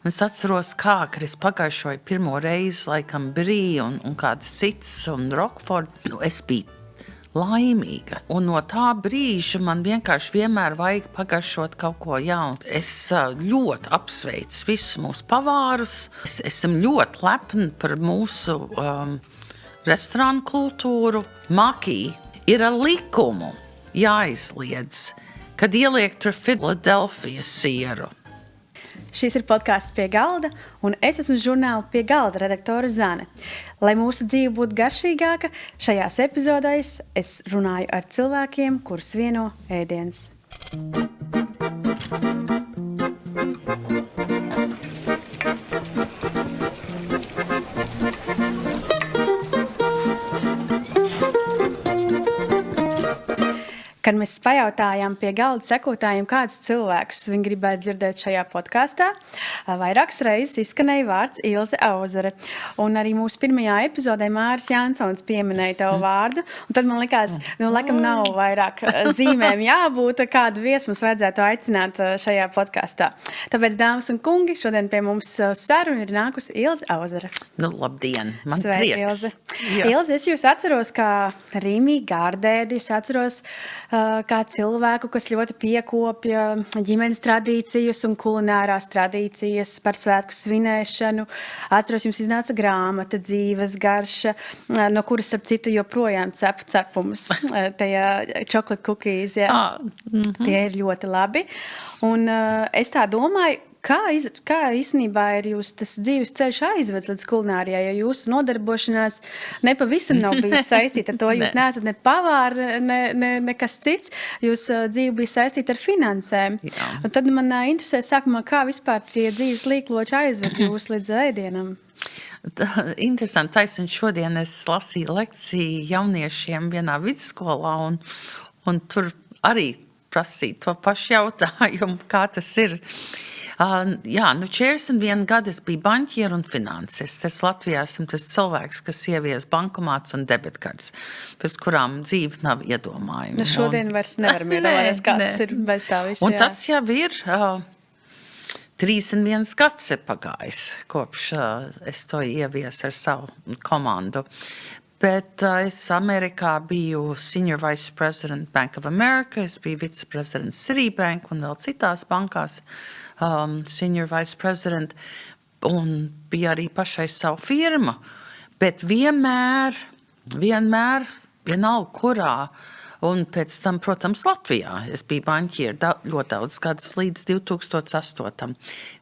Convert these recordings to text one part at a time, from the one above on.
Es atceros, kad es pagājušoju pirmo reizi, laikam, Brī un kāds cits un Rockford. Es biju laimīga. Un no tā brīža man vienkārši vienmēr vajag pagaršot kaut ko jaunu. Es ļoti apsveicu visus mūsu pavārus. Es esmu ļoti lepna par mūsu restorānu kultūru. Makī ir ar likumu jāizliedz, kad ieliek tur Filadelfijas sieru. Šis ir podcasts Pie galda, un es esmu žurnāla Pie galda redaktore Zane. Lai mūsu dzīve būtu garšīgāka, šajās epizodēs es runāju ar cilvēkiem, kurus vieno ēdiens. Kad mēs pajautājām pie galda sekotājiem, kādus cilvēkus viņi gribētu dzirdēt šajā podkāstā, vairākas reizes izskanēja vārds Ilze Auzere. Un arī mūsu pirmajā epizodē Māris Jansons pieminēja tavu vārdu. Un tad man likās, laikam nav vairāk zīmēm jābūt, kādu viesu mums vajadzētu aicināt šajā podkāstā. Tāpēc, dāmas un kungi, šodien pie mums sarunu ir nākusi Ilze Auzere. Labdien, man Sveiki, prieks. Ilze. Ilze, es jūs atceros kā Rīmī Gārdēdi, es atceros kā cilvēku, kas ļoti piekopja ģimenes tradīcijas un kulinārās tradīcijas par svētku svinēšanu. Atceros, jums iznāca grāmata Dzīves garša, no kuras, ap citu, joprojām cepu cepumus. Tajā chocolate cookies, jā. Tie ir ļoti labi. Un es tā domāju, kā īstenībā ir jūs tas dzīves ceļš aizvedis līdz kulinārijai, ja jūsu nodarbošanās nepavisam nav bijis saistīta ar to, jūs neesat ne pavāri, ne kas cits, jūs dzīve bija saistīta ar finansēm. Jā. Un tad man interesē sākumā, kā vispār tie dzīves līkloči aizved jūs līdz ēdienam. Interesanti, taisnība, šodien es lasīju lekciju jauniešiem vienā vidusskolā un tur arī prasīju to pašu jautājumu, kā tas ir. 41 gadu es biju banķieru un finansists. Es Latvijā esmu tas cilvēks, kas ievies bankomāts un debitkartes, pēc kurām dzīve nav iedomājama. Šodien vairs nevaram iedomāties, kā tas ir bez tā visa. Un tas jau ir 31 gads ir pagājis, kopš es to ieviesu ar savu komandu. Bet es Amerikā biju Senior Vice President Bank of America, es biju viceprezidents Citibank un vēl citās bankās. Senior Vice President, un bija arī pašai savu firmu, bet vienalga kurā, un pēc tam, protams, Latvijā, es biju banķieri ļoti daudz gadus līdz 2008.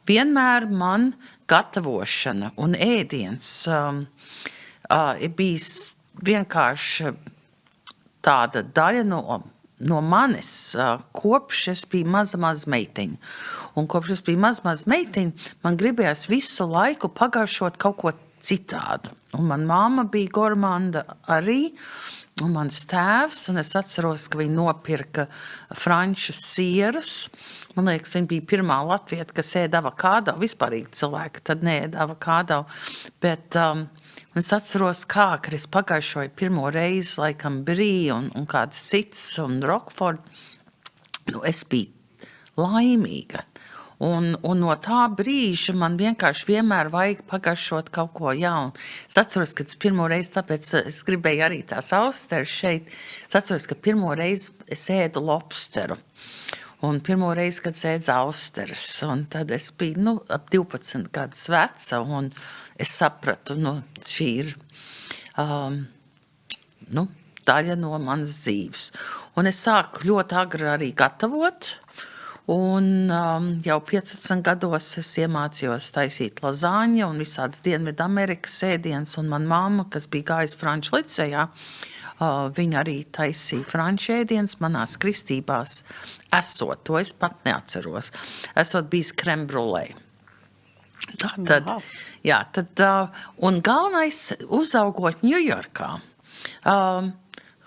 Vienmēr man gatavošana un ēdiens ir bijis vienkārši tāda daļa no manis, kopš es biju maza meitiņa. Un kopš es biju maza meitiņa, man gribējās visu laiku pagaršot kaut ko citādu. Un man mamma bija gormanda arī, un mans tēvs, un es atceros, ka viņi nopirka franču sierus. Man liekas, viņa bija pirmā latvieta, kas ēda avokādo. Vispārīgi cilvēki tad neēda avokādo. Bet es atceros, kad es pagājušoju pirmo reizi, laikam, Brī un kāds cits un Rockford. Es biju laimīga. Un no tā brīža man vienkārši vienmēr vajag pagaršot kaut ko jaunu. Es atceros, ka pirmo reizi, tāpēc es gribēju arī tās austeres šeit, es atceros, ka pirmo reizi es ēdu lobsteru. Un pirmo reizi, kad es ēdu austeres, un tad es biju ap 12 gadus veca, un es sapratu, šī ir daļa no manas dzīves. Un es sāku ļoti agri arī gatavot, un jau 15 gados es iemācījos taisīt lazāņu un visādas Dienvidu Amerikas ēdienas, un man mamma, kas bija gājusi franču licejā, viņa arī taisīja franču ēdienas manās kristībās, esot, to es pat neatceros, esot bijis crème brûlée. Un galvenais uzaugot Ņujorkā,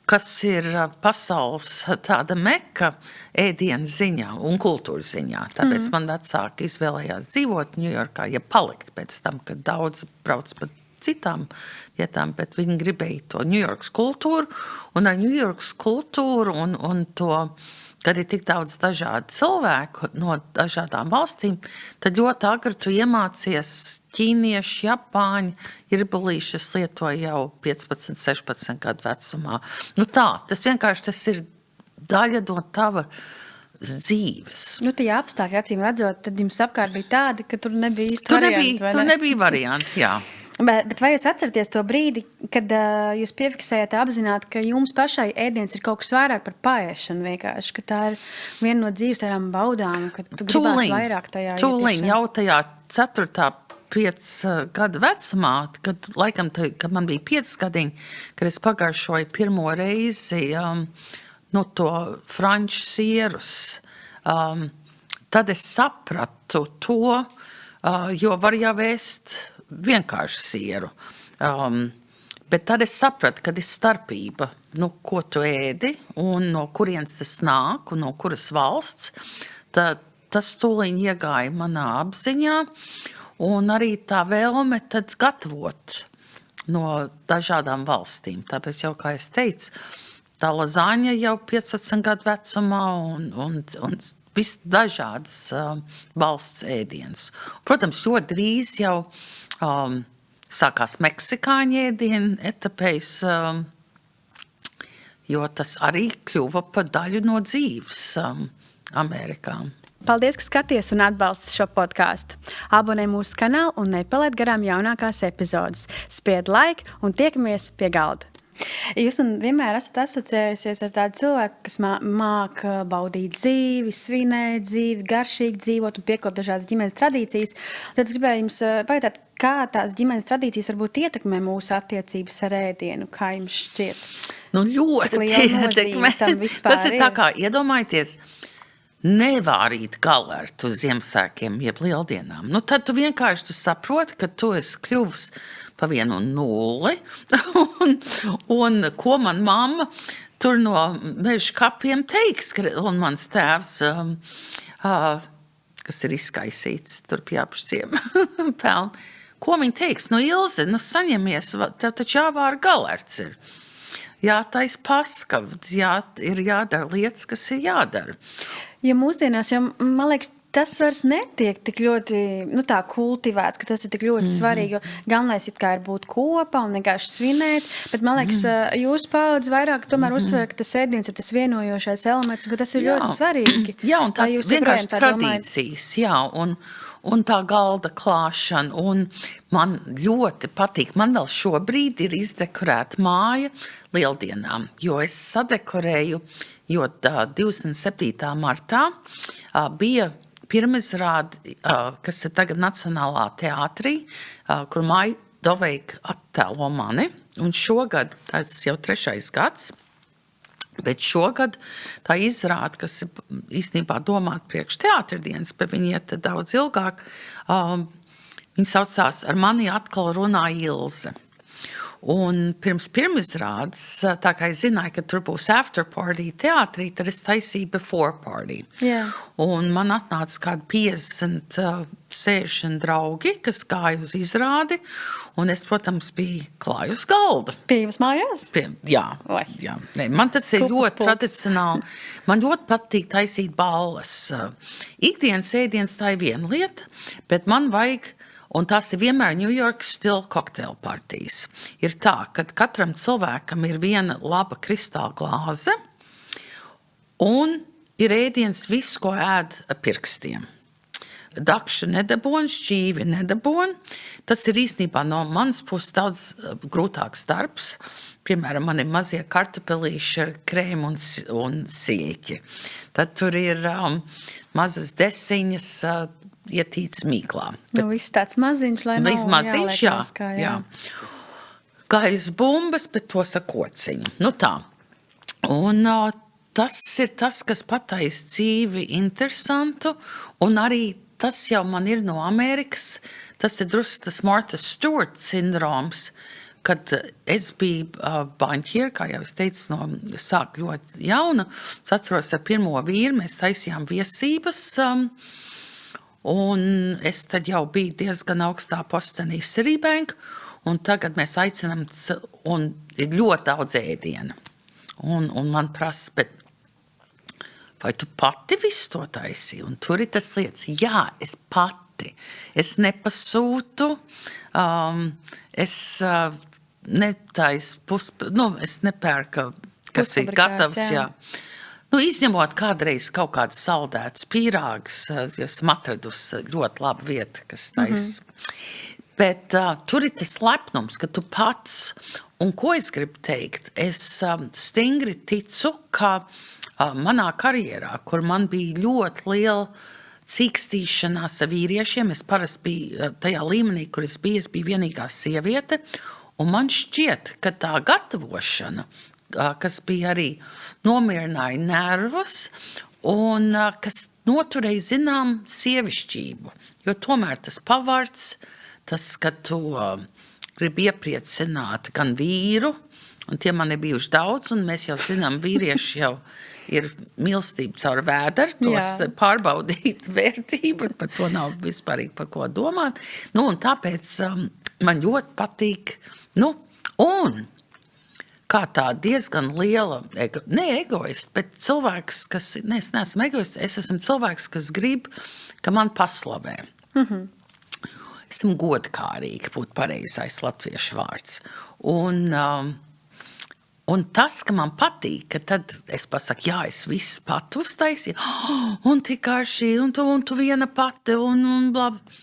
kas ir pasaules tāda meka ēdienas ziņā un kultūras ziņā. Tāpēc man vecāki izvēlējās dzīvot Ņujorkā, ja palikt pēc tam, kad daudz brauc pa citām vietām, bet viņi gribēja to Ņujorkas kultūru, un ar Ņujorkas kultūru un to kad ir tik daudz dažādu cilvēku no dažādām valstīm, tad ļoti agri tu iemācies ķīnieši, japāņi, irbulīši, es lietoju jau 15, 16 gadu vecumā. Nu tā, tas vienkārši tas ir daļa no tava dzīves. Nu, tie apstākļi, acīm redzot, tad jums apkārt bija tādi, ka tur nebija īsti varianti, vai ne? Tur nebija varianti, jā. Bet vai jūs atceraties to brīdi, kad jūs piefiksējat apzināti, ka jums pašai ēdiens ir kaut kas vairāk par paēšanu vienkārši, ka tā ir viena no dzīves tādām baudām, ka tu gribās vairāk tajā Tūliņ jau tajā 4. 5 gadu vecumā, kad laikam, kad man bija 5 gadiņi, kad es pagaršoju pirmo reizi to franču sierus, tad es sapratu to, jo var jau ēst vienkārši sieru. Bet tad es sapratu, kad ir starpība, ko tu ēdi un no kurienes tas nāk un no kuras valsts. Tas tūliņ iegāja manā apziņā un arī tā vēlme tad gatavot no dažādām valstīm. Tāpēc jau, kā es teicu, tā lazaņa jau 15 gadu vecumā un visdažādas valsts ēdienas. Protams, ļoti drīz jau sākās meksikāņu ēdienu etapēs, jo tas arī kļuva par daļu no dzīves Amerikā. Paldies, ka skaties un atbalsti šo podkāstu. Abonē mūsu kanālu un nepalaid garām jaunākās epizodes. Spied like un tiekamies pie galda. Jūs man vienmēr esat asociējusies ar tādu cilvēku, kas māk baudīt dzīvi, svinēt dzīvi, garšīgi dzīvot un piekop dažādas ģimenes tradīcijas. Tad es gribēju jums pajautāt, kā tās ģimenes tradīcijas varbūt ietekmē mūsu attiecības ar ēdienu, kā jums šķiet? Ļoti ietekmē. Tas ir tā kā, iedomājieties, nevārīt galertu uz Ziemassvētkiem jeb Lieldienām. Tad tu vienkārši saproti, ka tu esi kļuvis pa 1-0 un ko man mamma tur no meža kapiem teiks, un mans tēvs, kas ir izkaisīts tur pie apšciem pelnu. Ko viņi teiks? Ilze, saņemies, tev taču jāvāra galerts ir. Jātais paskavd, ir jādara lietas, kas ir jādara. Ja mūsdienās, man liekas, tas vairs netiek tik ļoti tā kultivēts, ka tas ir tik ļoti svarīgi, jo galvenais ir būt kopā un vienkārši svinēt, bet man liekas, jūsu paudze vairāk tomēr uztver, ka tas ēdiens ir tas vienojošais elements, un ka tas ir ļoti svarīgi. Jā, un tas vienkārši tradīcijas, un tā galda klāšana, un man ļoti patīk, man vēl šobrīd ir izdekorēta māja Lieldienām, jo es sadekorēju, jo 27. martā bija pirmizrāde, kas ir tagad Nacionālā teātrī, kur Maija Doveika attēlo mani, un šogad, tas jau 3. gads, bet šogad tā izrāde, kas ir īstenībā domāta priekš teātra dienas, bet viņi iet daudz ilgāk, viņi saucās Ar mani atkal runā Ilze. Un pirms pirmizrādes, tā kā es zināju, ka tur būs after party teātrī, tad es taisīju before party. Yeah. Un man atnāca kādi 50, 60 draugi, kas gāja uz izrādi, un es, protams, biju klāju uz galda. Pie jums mājās? Jā. Nē, man tas ir ļoti tradicionāli. Man ļoti patīk taisīt balles. Ikdienas ēdienas tā ir viena lieta, bet man vajag. Un tās ir vienmēr New York stila kokteila partijas. Ir tā, ka katram cilvēkam ir viena laba kristāla glāze un ir ēdiens viss, ko ēd pirkstiem. Dakšu nedabon, šķīvi nedabon. Tas ir īstenībā no manas puses daudz grūtāks darbs. Piemēram, man ir mazie kartupelīši ar krēmu un sieķi. Tad tur ir mazas desiņas, ietīts mīklā. Viss tāds maziņš, lai nav maziņš, jā. Gaļas bumbas, bet to sakociņu. Tā. Un tas ir tas, kas patais dzīvi interesantu, un arī tas jau man ir no Amerikas. Tas ir drusku tas Martha Stewart sindroms, kad es biju banķiera, kā jau es teicu, sāk ļoti jauna. Es atceros ar pirmo vīru, mēs taisījām viesības, un es tad jau biju diezgan augstā postenī Citibank, un tagad mēs aicinām, un ir ļoti daudz ēdiena. Un man prasa, bet vai tu pati visu to taisīji? Un tur ir tas lietas, jā, es pati. Es nepasūtu, es netaisu es nepērku, kas ir gatavs, jā. Izņemot kādreiz kaut kādas saldētas pīrāgas, jo esmu atradusi ļoti labu vietu, kas taisa. Bet tur ir tas lepnums, ka tu pats, un ko es gribu teikt, es stingri ticu, ka manā karjerā, kur man bija ļoti liela cīkstīšanās ar vīriešiem, es parasti biju tajā līmenī, kur es biju vienīgā sieviete, un man šķiet, ka tā gatavošana, kas bija arī nomierināja nervus, un kas noturēja zinām sievišķību, jo tomēr tas pavards, tas, ka tu gribi iepriecināt gan vīru, un tie man ir bijuši daudz, un mēs jau zinām, vīrieši jau ir mīlestība caur vēderu, tos pārbaudīt vērtību, par to nav vispārīgi par ko domāt. Un tāpēc man ļoti patīk, un kā tā diezgan liela, ne egoists, bet cilvēks, kas, es neesmu egoists, es esmu cilvēks, kas grib, ka man paslavē. Esmu godkārīga, būtu pareizais latviešu vārds. Un tas, ka man patīk, ka tad es pasaku, jā, es visu pati uztaisīju, un tik garšīgi, un tu viena pati, un blabi.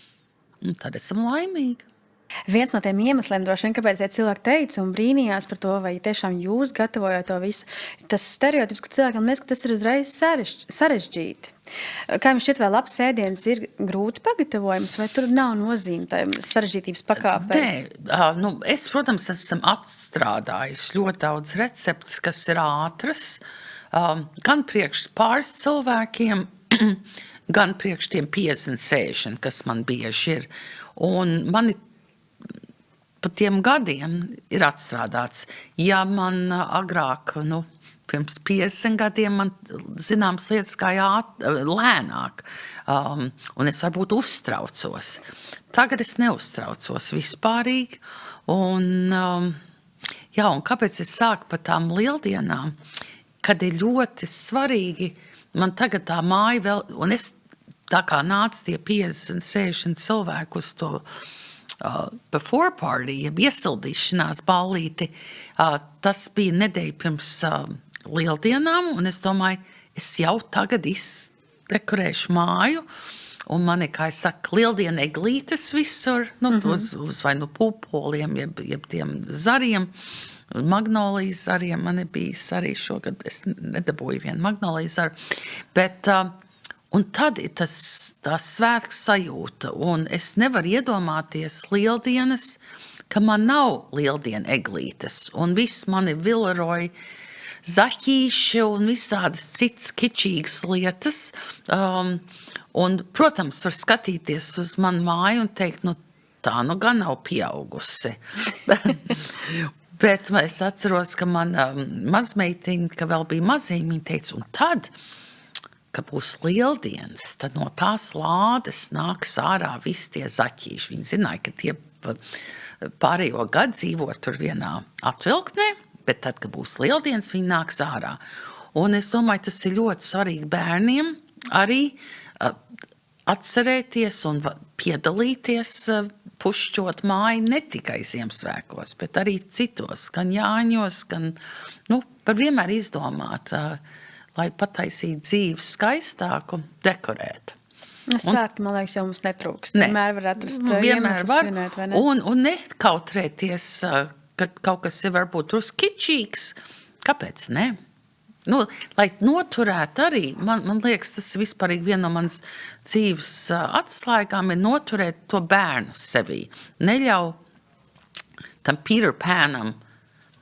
Un tad esam laimīgi. Viens no tiem iemesliem, droši vien, kāpēc cilvēki teica un brīnījās par to, vai tiešām jūs gatavojat to visu, tas stereotips, ka cilvēkam liekas, ka tas ir uzreiz sarežģīti. Kā jums šķiet, vai labs ēdiens ir grūti pagatavojams, vai tur nav nozīme tai sarežģītības pakāpē? Nē, es, protams, esmu atstrādājis ļoti daudz receptes, kas ir ātras, gan priekš pāris cilvēkiem, gan priekš tiem 50-60, kas man bieži ir. Un mani pa tiem gadiem ir atstrādāts. Ja man agrāk, pirms 50 gadiem, man zināms lietas gāja lēnāk, un es varbūt uztraucos. Tagad es neuztraucos vispārīgi, un kāpēc es sāku par tām lieldienām, kad ir ļoti svarīgi, man tagad tā māja vēl, un es tā kā nāca tie 50, 60 cilvēku uz to before party, jeb iesildīšanās ballīti, tas bija nedēļa pirms lieldienām, un es domāju, es jau tagad izdekorēšu māju, un man ir, kā es saku, lieldiena eglītes visur, uz vai pupoliem, jeb tiem zariem, magnolijas zariem, man ir bijis arī šogad, es nedabūju vienu magnolijas zaru, bet un tad ir tā svētks sajūta, un es nevaru iedomāties lieldienas, ka man nav lieldiena eglītes, un viss mani vileroja zaķīši un visādas citas kičīgas lietas. Un, protams, var skatīties uz manu māju un teikt, tā gan nav pieaugusi. Bet es atceros, ka mana mazmeitiņa, ka vēl bija maziņa, viņa teica, un tad, ka būs lieldienas, tad no tās lādes nāks ārā visi tie zaķīši. Viņi zināja, ka tie pārējo gadu dzīvo tur vienā atvilktnē, bet tad, kad būs lieldienas, viņi nāks ārā. Un es domāju, tas ir ļoti svarīgi bērniem arī atcerēties un piedalīties, pušķot māju ne tikai Ziemassvētkos, bet arī citos, gan Jāņos, gan, par vienmēr izdomāt, lai pataisītu dzīvi skaistāku, dekorēt. Svētki, man liekas, jau mums netrūkst. Vienmēr var atrast iemeslu svinēt, vai ne? Un nekautrēties, kad kaut kas ir varbūt drusku kičīgs. Kāpēc ne? Lai noturētu arī, man liekas, tas vispārīgi viena no manas dzīves atslēgām ir noturēt to bērnu sevī. Neļauj tam Peter Panam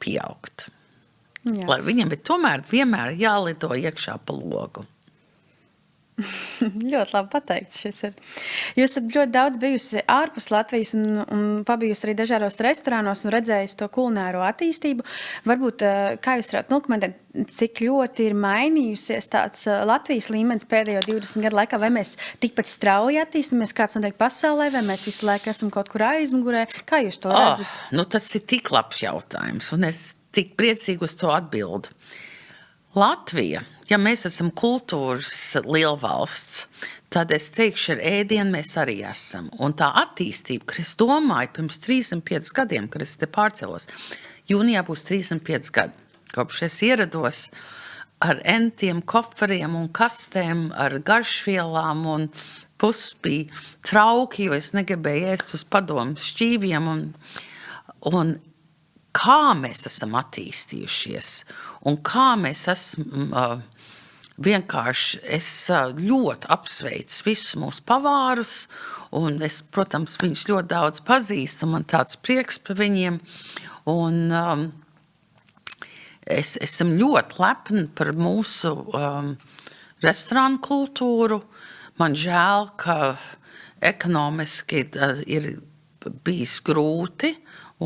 pieaugt. Jā. Lai viņam ir tomēr vienmēr jālido iekšā pa logu. Ļoti labi pateikts šis ir. Jūs esat ļoti daudz bijusi ārpus Latvijas un pabijusi arī dažādos restorānos un redzējusi to kulināro attīstību. Varbūt, kā jūs varētu nokomentēt, cik ļoti ir mainījusies tāds Latvijas līmenis pēdējo 20 gadu laikā, vai mēs tikpat strauji attīstamies, kāds notiek pasaulē, vai mēs visu laiku esam kaut kur aizmugurē? Kā jūs to redzat? Tas ir tik labs jautājums, un es tik priecīgi uz to atbildu. Latvija, ja mēs esam kultūras lielvalsts, tad es teikšu, ar ēdienu mēs arī esam. Un tā attīstība, ka es domāju, pirms 35 gadiem, kad es te pārcelos, jūnijā būs 35 gadi, kopš es ierados ar entiem koferiem un kastēm, ar garšvielām un bija trauki, jo es negribēju ēst uz padomu šķīviem un kā mēs esam attīstījušies un kā mēs esam vienkārši, es ļoti apsveicu visus mūsu pavārus un es, protams, viņus ļoti daudz pazīstu, man tāds prieks par viņiem un es esam ļoti lepni par mūsu restorānu kultūru. Man žēl, ka ekonomiski ir bijis grūti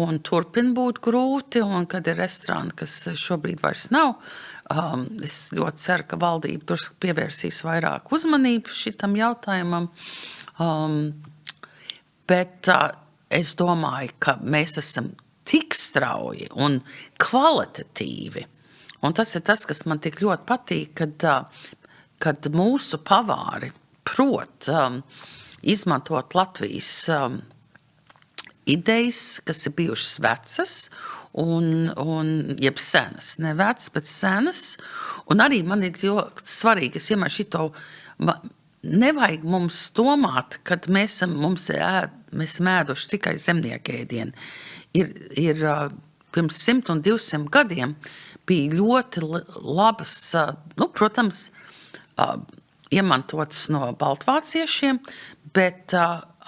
un turpina būt grūti, un kad ir restorāni, kas šobrīd vairs nav, es ļoti ceru, ka valdība tur pievērsīs vairāk uzmanību šitam jautājumam, bet es domāju, ka mēs esam tik strauji un kvalitatīvi, un tas ir tas, kas man tik ļoti patīk, kad mūsu pavāri prot izmantot Latvijas idejas, kas ir bijušas vecas un jeb senas, ne vecas, bet senas, un arī man ir ļoti svarīgi, es vienmēr šito, nevajag mums domāt, kad mēs esam ēduši tikai zemnieku ēdienu. Ir pirms 100 un 200 gadiem bija ļoti labas, protams, iemantotas no baltvāciešiem, bet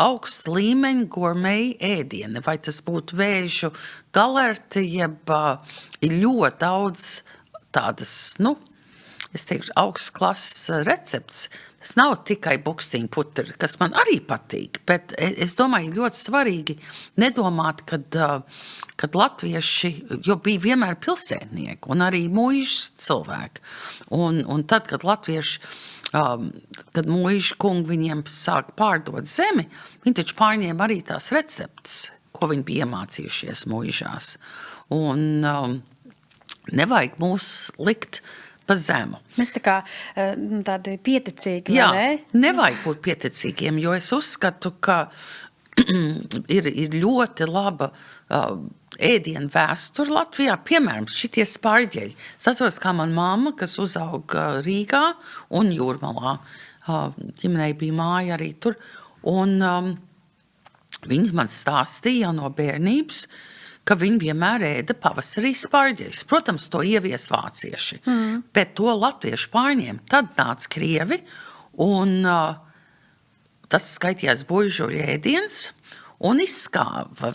augsta līmeņa gourmet ēdieni, vai tas būtu vēžu galerti, jeb ir ļoti daudz tādas, es teikšu, augstas klases recepts. Tas nav tikai bukstiņu putri, kas man arī patīk, bet es domāju, ļoti svarīgi nedomāt, kad latvieši, jo bija vienmēr pilsētnieki un arī muižas cilvēki. Un tad, kad latvieši, kad muižu kungi viņiem sāk pārdot zemi, viņi taču pārņēma arī tās receptes, ko viņi bija iemācījušies muižās. Un nevajag mūs likt pa zemu. Mēs tā kā tādi pieticīgi, Jā, vai ne? Nevajag būt pieticīgiem, jo es uzskatu, ka ir ļoti laba ēdienu vēsture Latvijā. Piemēram, šitie spārģeļi. Es atceros, kā man mamma, kas uzauga Rīgā un Jūrmalā. Ģimenei bija māja arī tur. Un viņi man stāstīja jau no bērnības, ka viņi vienmēr ēda pavasarī spārģeļus. Protams, to ievies vācieši, bet to latvieši pārņēma. Tad nāca krievi, un tas skaitījās buržuļu ēdiens, un izskāva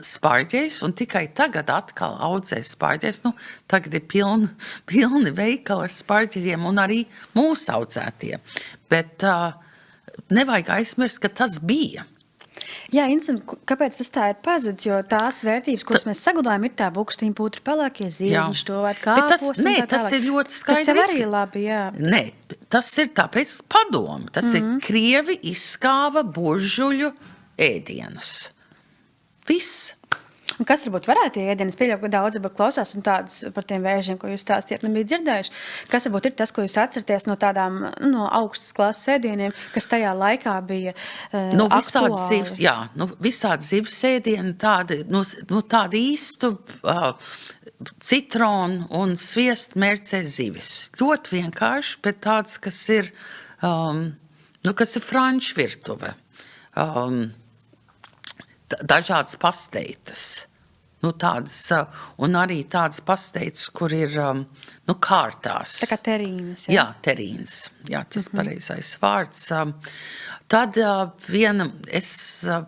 spārģeļus, un tikai tagad atkal audzē spārģeļus. Tagad ir pilni veikali ar spārģeļiem, un arī mūsu audzētie. Bet nevajag aizmirst, ka tas bija. Jā, interesanti, kāpēc tas tā ir pazudis, jo tās vērtības, kuras mēs saglabājam, ir tā bukstiņu putri, pelēkie zirņš, to var kāpos un tā tālāk. Tas ir ļoti skaidrs. Tas jau arī labi, jā. Nē, tas ir tāpēc padomu. Tas ir krievi izskāva buržuļu ēdienus. Viss. Un kas varbūt varētu ēdienas, pieļauju, ka daudz varbūt klausās un tādas par tiem vēžiem, ko jūs stāstījāt, nebija dzirdējuši. Kas varbūt ir tas, ko jūs atceraties no tādām no augstas klases ēdieniem, kas tajā laikā bija aktuāli? Visādi zivs ēdieni, tādi īstu citronu un sviestu mērcē zivis. Ļoti vienkārši, bet tāds, kas ir franču virtuve. Dažādas pasteitas. Tādas, un arī tādas pasteitas, kur ir kārtās. Tā kā terīnas. Jā, terīnas. Jā, tas pareizais vārds. Tad es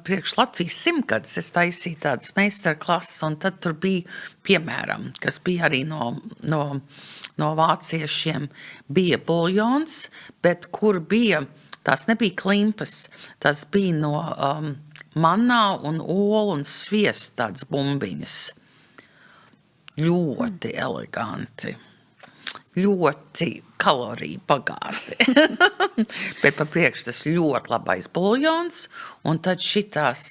priekš Latvijas 100 gadus es taisīju tādas meistarklases, un tad tur bija, piemēram, kas bija arī no vāciešiem, bija buljons, bet kur bija, tās nebija klimpas, tas bija no manā un olu un sviestu tādas bumbiņas. Ļoti eleganti. Ļoti kaloriju bagāti. Bet pa priekš tas ļoti labais buljons, un tad šitās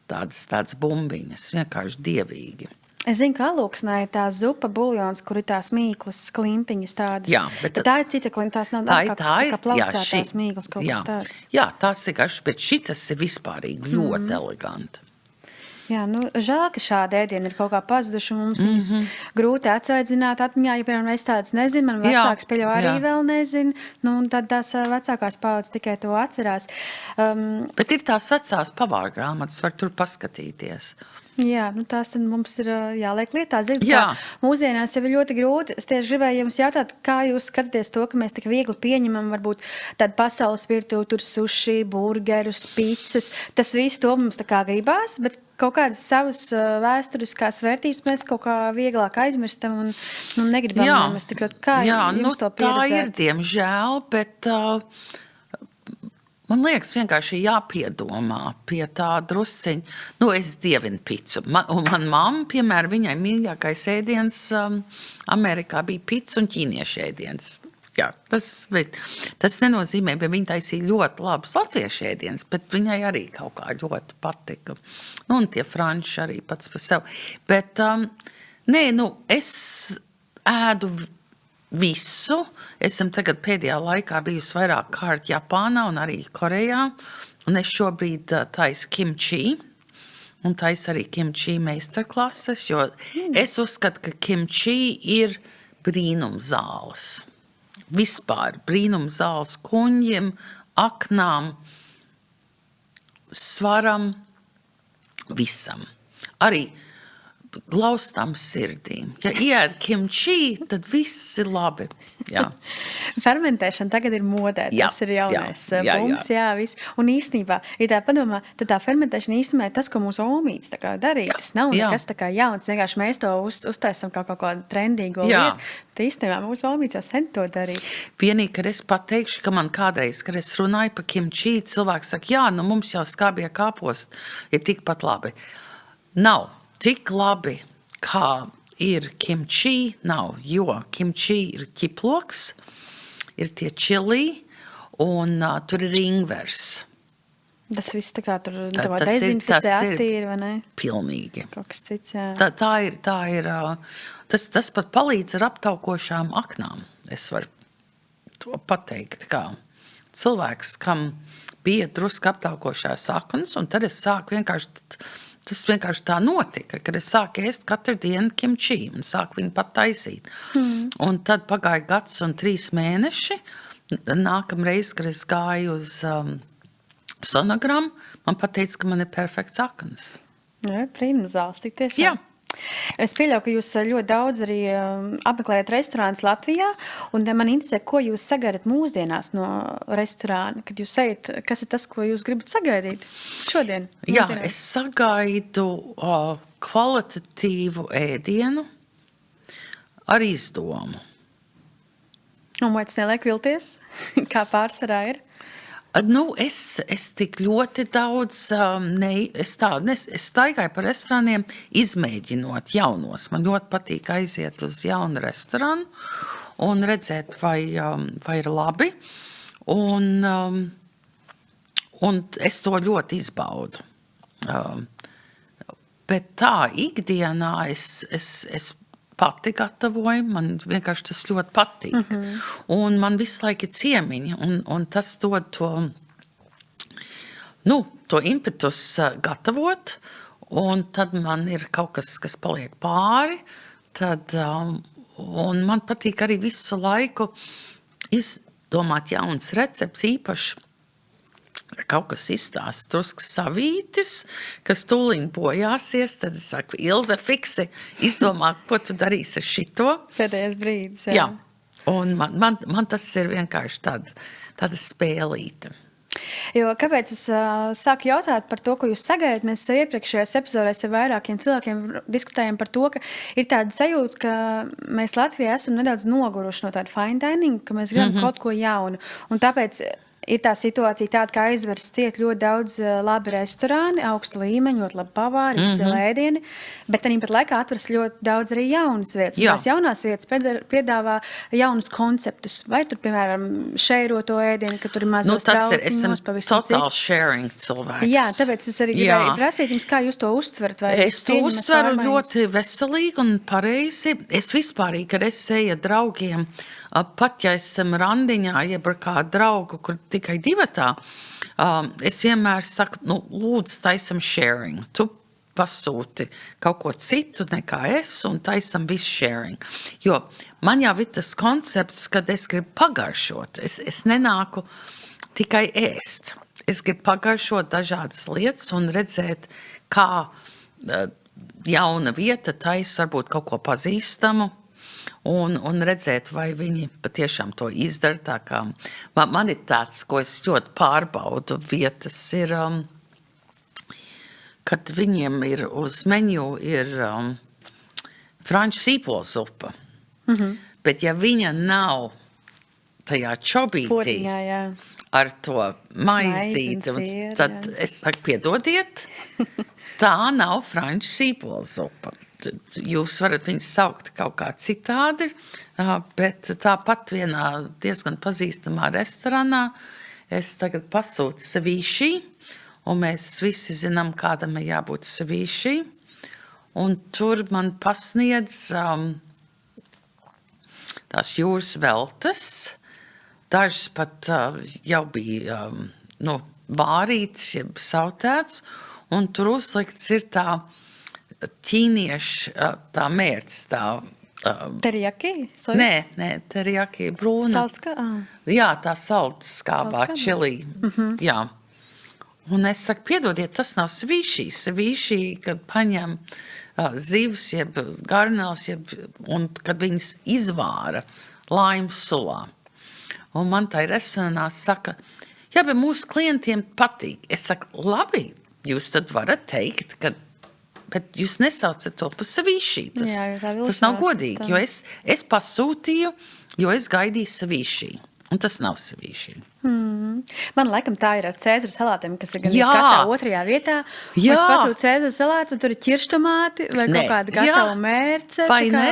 tādas bumbiņas, vienkārši dievīgi. Es zinu, ka alūksnē ir tā zupa buljons, kur ir tās mīklas, klimpiņas tādas. Jā, bet tā ir cita klimpa, tās nav kā jā, plaucētās mīklas kaut jā, kas tāds. Jā, tās ir garšas, bet šitas ir vispārīgi ļoti eleganti. Jā, nu, žēl, ka šādi ēdieni ir kaut kā pazuduši, un mums viņus grūti atsvaidzināt atmiņā, ja, piemēram, es tādas nezinu, man vecāks pieļauj arī vēl nezinu, nu, un tad tās vecākās paudzes tikai to atcerās. Bet ir tās vecās pavāra grāmatas, var tur paskatīties. Jā, nu tās tad mums ir jāliek lietā. Zinu, Jā. ka mūsdienās jau ir ļoti grūti. Es tieši gribēju jums jautāt, kā jūs skatāties to, ka mēs tik viegli pieņemam varbūt tādu pasaules virtuvi, tur suši, burgerus, pizzas. Tas viss to mums tā kā gribās, bet kaut kādas savas vēsturiskās vērtības mēs kaut kā vieglāk aizmirstam un negribam nemest tik ļoti. Kā jums to pieredzēt? Tā ir, diemžēl, bet... Man liekas, vienkārši jāpiedomā pie tā drusciņa. Nu, es dievinu picu. Un man mamma, piemēram, viņai mīļākais ēdiens Amerikā bija pica un ķīniešu ēdiens. Jā, tas nenozīmē, ka viņa taisīja ļoti labus latviešu ēdiens, bet viņai arī kaut kā ļoti patika. Nu, un tie franči arī pats par sevi. Bet, es ēdu visu. Esam tagad pēdējā laikā bijusi vairāk kārt Japānā un arī Korejā. Un es šobrīd taisu kimči. Un taisu arī kimči meistarklases, jo es uzskatu, ka kimči ir brīnumzāles. Vispār brīnumzāles kuņģiem, aknām, svaram, visam. Arī glaustām sirdīm. Ja ied kimči, tad viss ir labi. Jā. Fermentēšana tagad ir modē. Tas ir jaunais bums. Jā, viss. Un īstenībā, ja tā padomā, tad tā fermentēšana īstenībā ir tas, ko mūsu omītes tā kā darīja. Tas nav nekas tā kā jauns. Vienkārši mēs to uztaisam kā kaut kādu trendīgo lietu. Tā īstenībā mūsu omītes jau sen to darīja. Vienīgi, kad es pateikšu, ka man kādreiz, kad es runāju par kimči, cilvēks saka, jā, nu mums jau skābie kāpost ir tikpat labi. Nav. Tik labi, kā ir kimči, nav, jo kimči ir ķiploks, ir tie čili un tur ir ingvers. Tas viss tā kā tur dezinficē attīri, vai ne? Pilnīgi. Kaut kas cits, jā. Tā ir, tas pat palīdz ar aptaukošām aknām. Es varu to pateikt, kā cilvēks, kam bija druska aptaukošās aknas, un tad es sāku Tas vienkārši tā notika, kad es sāku ēst katru dienu kimči un sāku viņu pat taisīt. Un tad pagāja gads un 3 mēneši. Nākamreiz, kad es gāju uz sonogramu, man pateica, ka man ir perfekts aknas. Jā, brīnumzāles, tik tiešām. Jā. Es pieļauju, ka jūs ļoti daudz arī apmeklējat restorānus Latvijā, un man interesē, ko jūs sagaidat mūsdienās no restorāna, kad jūs ejat, kas ir tas, ko jūs gribat sagaidīt šodien? Jā, es sagaidu kvalitatīvu ēdienu ar izdomu. Un vai tas neliek vilties, kā pārsvarā ir? Nu, es tik ļoti daudz, es staigāju pa restorāniem, izmēģinot jaunos. Man ļoti patīk aiziet uz jaunu restorānu un redzēt, vai ir labi. Un es to ļoti izbaudu. Bet tā ikdienā es pati gatavoju, man vienkārši tas ļoti patīk. Un man visu laiku ir ciemiņi, un tas dod to impetus gatavot, un tad man ir kaut kas, kas paliek pāri, un man patīk arī visu laiku izdomāt jauns recepts, īpaši kaut kas izstāsta drusku savītis, kas tūliņ bojāsies, tad es saku, Ilze, fiksi, izdomā, ko tu darīsi ar šito. Pēdējais brīdis, jā. Un man tas ir vienkārši tāda spēlīte. Jo kāpēc es sāku jautāt par to, ko jūs sagaidat? Mēs iepriekšējās epizodēs ar vairākiem cilvēkiem diskutējam par to, ka ir tāda sajūta, ka mēs Latvijā esam nedaudz noguruši no tāda fine dining, ka mēs gribam kaut ko jaunu. Un tāpēc ir tā situācija tāda, ka aizveras ciet ļoti daudz labi restorāni, augsta līmeņa, ļoti labi pavāri, izcili ēdieni, bet arī pat laikā atveras ļoti daudz arī jaunas vietas. Jā. Tās jaunās vietas piedāvā jaunus konceptus, vai tur, piemēram, šeiroto ēdienu, ka tur ir mazos trauciņos, pavisam total cits. sharing cilvēks. Jā, tāpēc es arī gribēju prasīt jums, kā jūs to uztverat? Vai Es to uztveru ļoti veselīgi un pareizi. Es vispārīgi, kad es eju ar draugiem, pat ja esam randiņā, jeb ar kādu draugu, kur tikai divatā, es vienmēr saku, lūdzu, taisam sharing. Tu pasūti kaut ko citu nekā es un taisam visu sharing. Jo man jau ir tas koncepts, kad es gribu pagaršot. Es nenāku tikai ēst. Es gribu pagaršot dažādas lietas un redzēt, kā jauna vieta taisa varbūt kaut ko pazīstamu. Un redzēt, vai viņi patiešām to izdara tā kā. Man ir tāds, ko es ļoti pārbaudu vietas, ir, kad viņiem ir uz menu ir franču sīpolzupa. Bet ja viņa nav tajā čobītī Potiņā, jā. ar to maizīti, Maizi un sieru, tad es saku, piedodiet, tā nav franču sīpolzupa. Jūs varat viņus saukt kaut kā citādi, bet tāpat vienā diezgan pazīstamā restorānā es tagad pasūtu sevīšī, un mēs visi zinām, kādam ir jābūt sevīšī, un tur man pasniedz tās jūras veltes, dažas pat jau bija vārītas, jeb sautēts, un tur uzlikts ir tā ķīniešu tā mērķis, tā... Teriyaki? Nē, teriyaki brūna. Saltskā? Jā, tā saltskābā čilī. Jā. Un es saku, piedodiet, tas nav svīšī. Svīšī, kad paņem zivs, jeb garnels, un kad viņas izvāra laimas sulā. Un man tai restorānā saka, jā, bet mūsu klientiem patīk. Es saku, labi, jūs tad varat teikt, ka bet jūs nesaucat to par sevīšī. Tas nav godīgi, jo es pasūtīju, jo es gaidīju sevīšī. Un tas nav sevīšī. Man laikam tā ir ar cēzara salātiem, kas ir gan katrā otrajā vietā. Jā. Es pasūtu cēzara salātu, un tur ir ķirštomāti vai kaut kāda gatava mērce. Vai ne?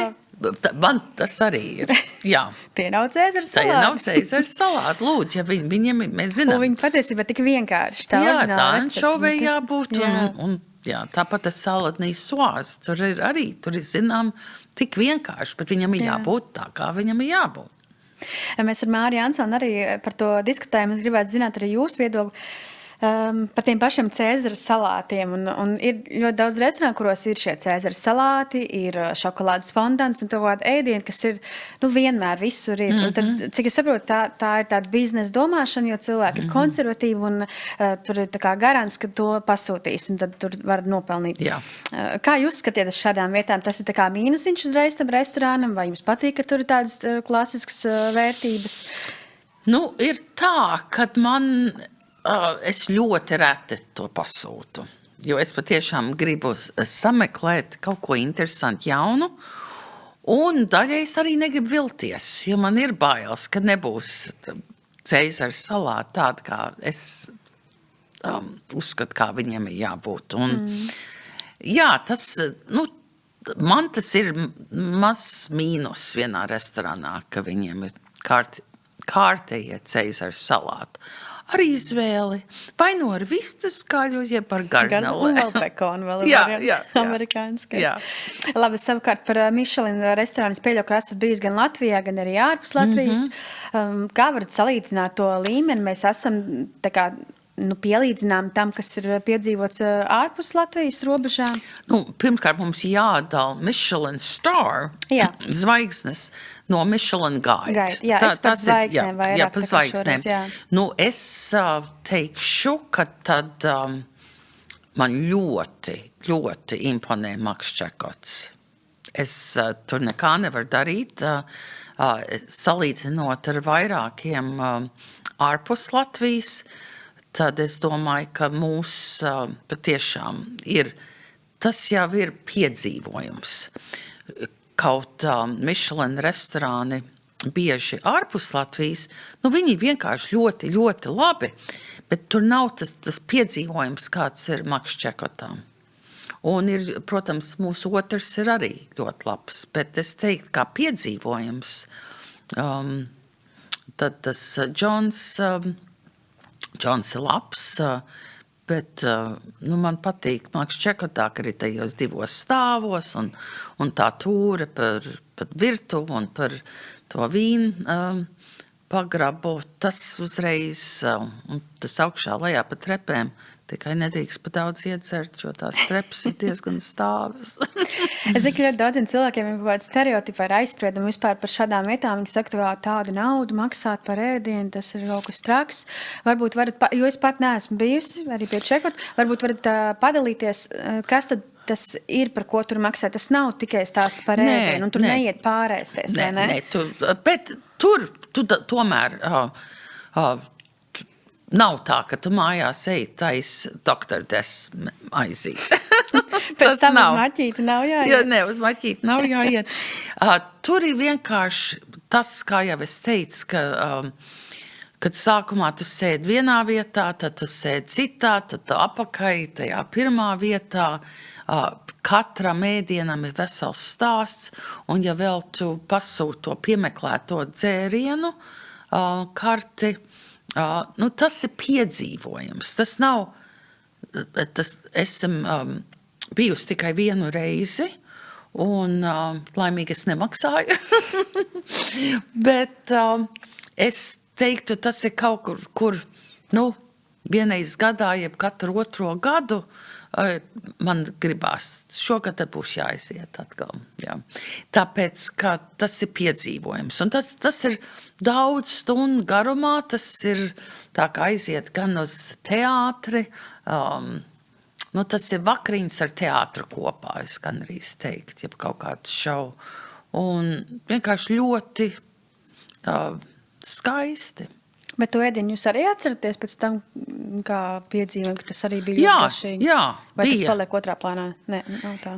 Man tas arī ir. Jā. Tie nav cēzara salāti. Tie nav cēzara salāti. Lūdzu, ja viņiem mēs zinām. Un viņi patiesībā tik vienkārši. Tā jā, tā anšovē jābūt. Jā. Un jā, tāpat tas salatnīs suās. Tur ir zinām tik vienkārši, bet viņam ir jābūt tā, kā viņam ir jābūt. Mēs ar Māri Jansonu arī par to diskutējam. Es gribētu zināt arī jūsu viedokli par tiem pašiem cēzara salātiem. Un ir ļoti daudz restorānu, kuros ir šie cēzara salāti, ir šokolādes fondants un tādi ēdieni, kas ir vienmēr visur ir. Un tad, cik es saprotu, tā ir tāda biznesa domāšana, jo cilvēki ir konservatīvi un tur ir tā kā garants, ka to pasūtīs un tad tur var nopelnīt. Jā. Kā jūs skatieties šādām vietām? Tas ir tā kā mīnusiņš uzreiz tam restorānam, vai jums patīk, ka tur ir tādas klasiskas vērtības? Ir tā, kad es ļoti reti to pasūtu, jo es patiešām gribu sameklēt kaut ko interesantu jaunu, un daļai es arī negribu vilties, jo man ir bailes, ka nebūs cēzara salāti tāda, kā es uzskatu, kā viņiem ir jābūt. Un, jā, tas, man tas ir mazs mīnus vienā restorānā, ka viņiem ir kārtējie cēzara salāti. Ar izvēli, vai no ar vistas skaļu, jeb ar garnelu. Un vēl bekonu, vēl ir variants amerikāniskais. Labi, savukārt par Michelin restorānu es pieļauju, ka esat bijis gan Latvijā, gan arī ārpus Latvijas. Kā varat salīdzināt to līmeni? Mēs esam tā kā pielīdzinām tam, kas ir piedzīvots ārpus Latvijas robežām? Pirmkārt, mums jādala Michelin Star zvaigznes no Michelin Guide. Jā, es par zvaigznēm vairāk. Jā, par zvaigznēm. Es teikšu, ka tad man ļoti, ļoti imponē Maks Čekots. Es tur nekā nevaru darīt, salīdzinot ar vairākiem ārpus Latvijas. Tad es domāju, ka mūs patiešām tas jau ir piedzīvojums. Kaut Michelin restorāni bieži ārpus Latvijas, viņi vienkārši ļoti, ļoti labi, bet tur nav tas piedzīvojums, kāds ir Maks Čekotā. Un ir, protams, mūsu otrs ir arī ļoti labs, bet es teiktu, kā piedzīvojums, tad tas Džons ir labs, bet man patīk Maks Čekotā, ka arī tajos 2 stāvos un tā tūre par virtuvu un par to vīnu pagrabu, tas uzreiz, un tas augšā lejā pa trepēm, tikai nedrīkst pa daudz iedzert, jo tās trepas ir diezgan stāvas. Es zinu, ka ļoti daudziem cilvēkiem ir kaut kāda stereotipa vai aizspriedumi vispār par šādām vietām. Viņi saka, ka tādu naudu maksāt par ēdienu, tas ir kaut kas traks. Varbūt varat, jo es pat neesmu bijusi, arī pie Čekot, varbūt varat padalīties, kas tad tas ir, par ko tur maksā. Tas nav tikai stāsts par ēdienu, un tur neiet pārēsties, vai ne? Bet tur tomēr nav tā, ka tu mājās ej tais Dr. Des aizīt. Pēc tam uz maķīti nav jāiet. Jā, ne, uz maķīti nav jāiet. Tur ir vienkārši tas, kā jau es teicu, kad sākumā tu sēdi vienā vietā, tad tu sēdi citā, tad tu apakai tajā pirmā vietā. Katram ēdienam ir vesels stāsts, un ja vēl tu pasūti to piemeklēto dzērienu karti, tas ir piedzīvojums. Tas nav, esam bijusi tikai vienu reizi, un laimīgi es nemaksāju. Bet es teiktu, tas ir kaut kur, vienreiz gadā, jeb katru otro gadu, man gribās, šogad būs jāaiziet atkal. Jā. Tāpēc, ka tas ir piedzīvojums. Un tas ir daudz stundu garumā, tas ir tā kā aiziet gan uz teātri, tas ir vakariņas ar teātru kopā, es gan arī teikt, jeb kaut kāds šovu. Un vienkārši ļoti skaisti. Bet to ēdienu jūs arī atceraties pēc tam, kā piedzīvojam, ka tas arī bija ļoti garšīgi? Jā, vai bija. Tas paliek otrā plānā? Nē, nav tā.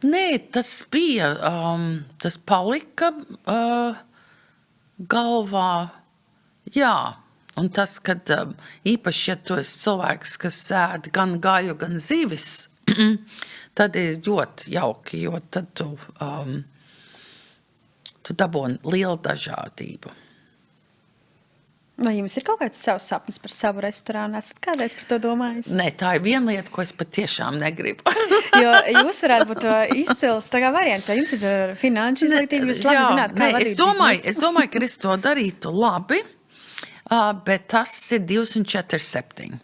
Nē, tas bija, tas palika galvā, jā. Un tas, kad īpaši, ja tu esi cilvēks, kas ēd gan gaļu, gan zivis, tad ir ļoti jauki, jo tad tu dabūni lielu dažādību. Vai jums ir kaut kāds savs sapnis par savu restorānu? Esat kādreiz par to domājis? Nē, tā ir viena lieta, ko es patiešām negribu. Jo jūs varētu būt izcils variants, ja jums ir finanšu izglītība, jūs labi zināt, kā vadīt biznesu. Es domāju, ka es to darītu labi, bet tas ir 247.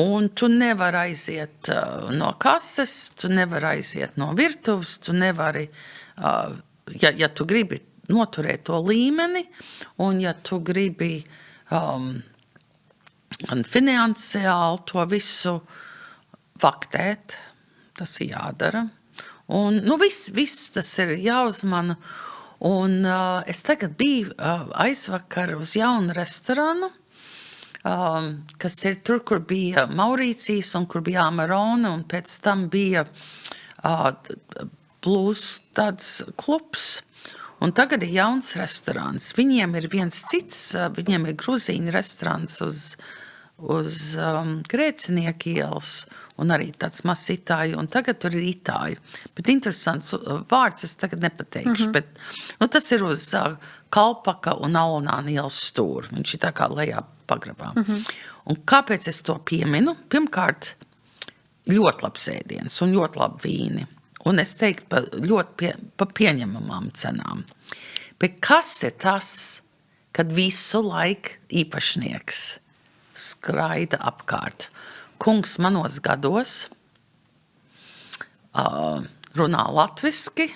Un tu nevari aiziet no kases, tu nevari aiziet no virtuves, tu nevari, ja tu gribi noturēt to līmeni, un ja tu gribi finansiāli to visu vaktēt, tas ir jādara. Un viss tas ir jāuzmana. Un es tagad biju aizvakar uz jaunu restorānu, kas ir tur, kur bija Maurīcijas un kur bija Amarone, un pēc tam bija blues tāds klubs. Un tagad ir jauns restorāns. Viņiem ir viens cits, viņiem ir gruzīņu restorāns uz Grēcinieku ielas un arī tāds mazs itāļu, un tagad tur ir itāļu. Bet interesants vārds es tagad nepateikšu, bet tas ir uz Kalpaka un Alunāna ielas stūra. Viņš ir tā kā lejā pagrabā. Un kāpēc es to pieminu? Pirmkārt, ļoti labs ēdiens un ļoti labi vīni. Un es teiktu ļoti pa pieņemamām cenām. Bet kas ir tas, kad visu laiku īpašnieks skraida apkārt? Kungs manos gados runā latviski,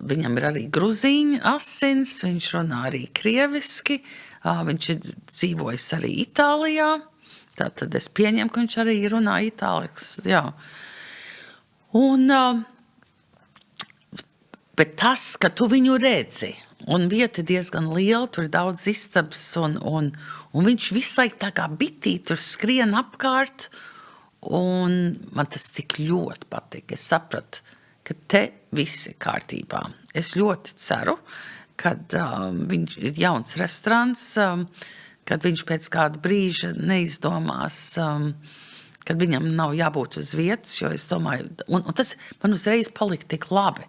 viņam ir arī gruzīņu asins, viņš runā arī krieviski, viņš ir dzīvojis arī Itālijā, tātad es pieņemu, ka viņš arī runā itāliks, jā. Un, bet tas, ka tu viņu redzi, un vieta diezgan liela, tur ir daudz istabas, un viņš visu laiku tā kā bitī tur skrien apkārt, un man tas tik ļoti patika. Es sapratu, ka te viss ir kārtībā. Es ļoti ceru, kad viņš ir jauns restorāns, kad viņš pēc kāda brīža neizdomās, kad viņam nav jābūt uz vietas, jo es domāju, un tas man uzreiz palika tik labi,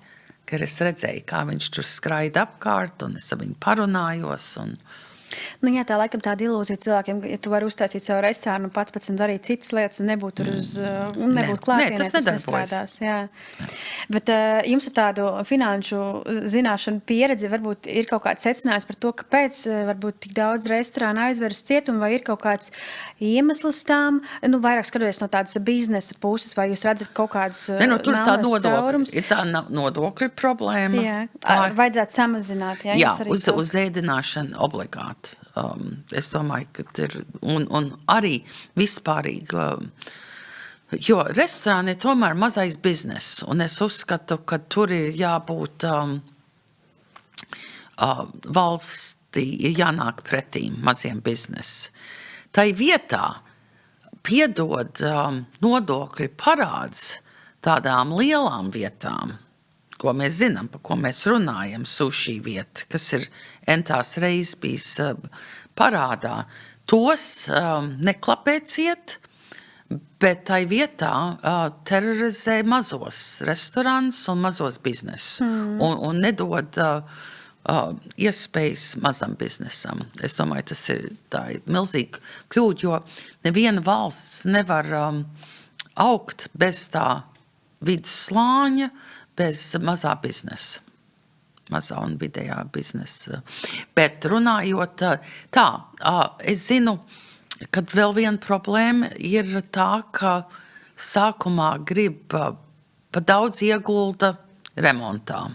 ka es redzēju, kā viņš tur skraida apkārt, un es ar viņu parunājos, un Nu, jā, tā laikam tāda ilūzija cilvēkiem, ja tu vari uztaisīt savu restorānu un pats darīt citas lietas un nebūt tur uz, nebūt klātienē, tas nestrādās. Jā. Bet jums ar tādu finanšu zināšanu pieredzi varbūt ir kaut kāds secinājums par to, kāpēc varbūt tik daudz restorānu aizveras cietumu, vai ir kaut kāds iemesls tām, nu, vairāk skatoties no tādas biznesa puses, vai jūs redzat kaut kādus tur tā caurums? ir tā nodokļu problēma. Jā, vajadzētu samazināt, jā? Uz ēdināšanu obligāti. Es domāju, ka ir, un arī vispārīgi, jo restorāni ir tomēr mazais bizness, un es uzskatu, ka tur ir jābūt valstī jānāk pretīm maziem biznesi. Tai vietā piedod nodokļu parāds tādām lielām vietām, ko mēs zinām, par ko mēs runājam, sushi vieta, kas ir entās reizes bijis parādā, tos neklapē ciet, bet tai vietā terorizē mazos restorānus un mazos biznesus un nedod iespējas mazam biznesam. Es domāju, tas ir tā milzīga kļūda, jo neviena valsts nevar augt bez tā vidusslāņa, bez mazā biznesa, mazā un vidējā biznesa. Bet runājot tā, es zinu, kad vēl viena problēma ir tā, ka sākumā grib pa daudz iegulda remontā.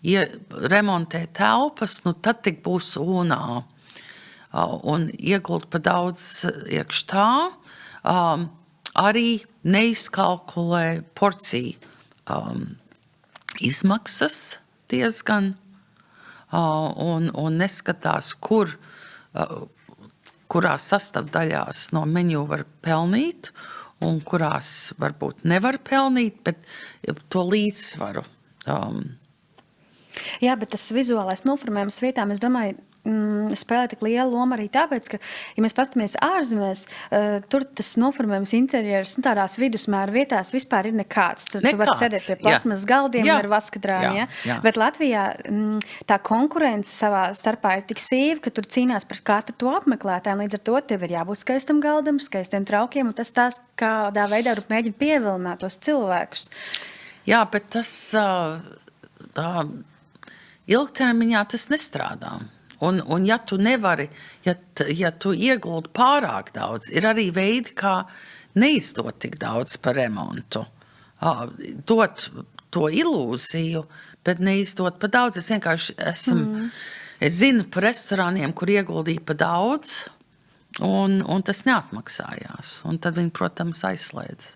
Ja remontē telpas, nu tad tik būs unā. Un iegulda pa daudz iekš tā, arī neizkalkulē porciju izmaksas diezgan un neskatās, kurās sastāvdaļās no menu var pelnīt un kurās varbūt nevar pelnīt, bet to līdzsvaru. Jā, bet tas vizuālais noformējums vietām, es domāju, spēlē tik lielu lomu arī tāpēc, ka, ja mēs paskatāmies ārzemēs, tur tas noformējums interjeras, tādās vidusmēra vietās vispār ir nekāds. Tu vari sēdēt pie plasmas galdiem ar vaskadrām, ja? Bet Latvijā tā konkurence savā starpā ir tik sīva, ka tur cīnās par katru to apmeklētāju, līdz ar to tev ir jābūt skaistam galdam, skaistiem traukiem, un tas tās, kādā veidā mēģina pievilināt tos cilvēkus. Jā, bet tas ilgtermiņā tas nestrādā. Un ja tu nevari, ja tu ieguldi pārāk daudz, ir arī veidi, kā neizdot tik daudz par remontu. Dot to ilūziju, bet neizdot par daudz. Es vienkārši es zinu par restorāniem, kur ieguldīja par daudz, un tas neatmaksājās. Un tad viņi, protams, aizslēdz.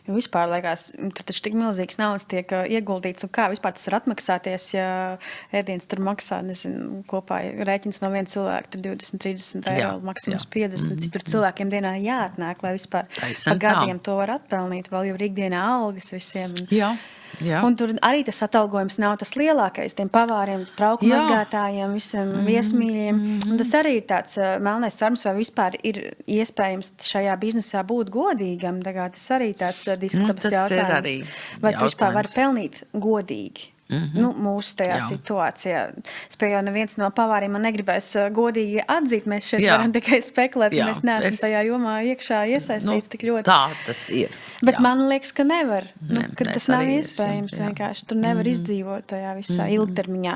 Jo vispār, liekas, tur taču tik milzīgs naudas tiek ieguldīts, un kā vispār tas var atmaksāties, ja ēdiens tur maksā, nezinu, kopā rēķins no viena cilvēka, tur 20-30 eiro, maksimums 50, citur cilvēkiem dienā jāatnāk, lai vispār pa gadiem to var atpelnīt, vēl jau ir ikdienā algas visiem. Jā. Un tur arī tas atalgojums nav tas lielākais, tiem pavāriem, trauku mazgātājiem, visiem viesmīļiem. Un tas arī ir tāds melnais sarums, vai vispār ir iespējams šajā biznesā būt godīgam. Tas arī tāds diskutabs jautājums. Vai tu vispār vari pelnīt godīgi? Mūsu tajā situācijā. Spēj jau neviens no pavāriem man negribēs godīgi atzīt. Mēs šeit varam tikai spekulēt, ka mēs neesam tajā jomā iekšā iesaistīts tik ļoti. Tā tas ir. Bet man liekas, ka nevar. Ka tas nav iespējams vienkārši. Tu nevar izdzīvot tajā visā ilgtermiņā.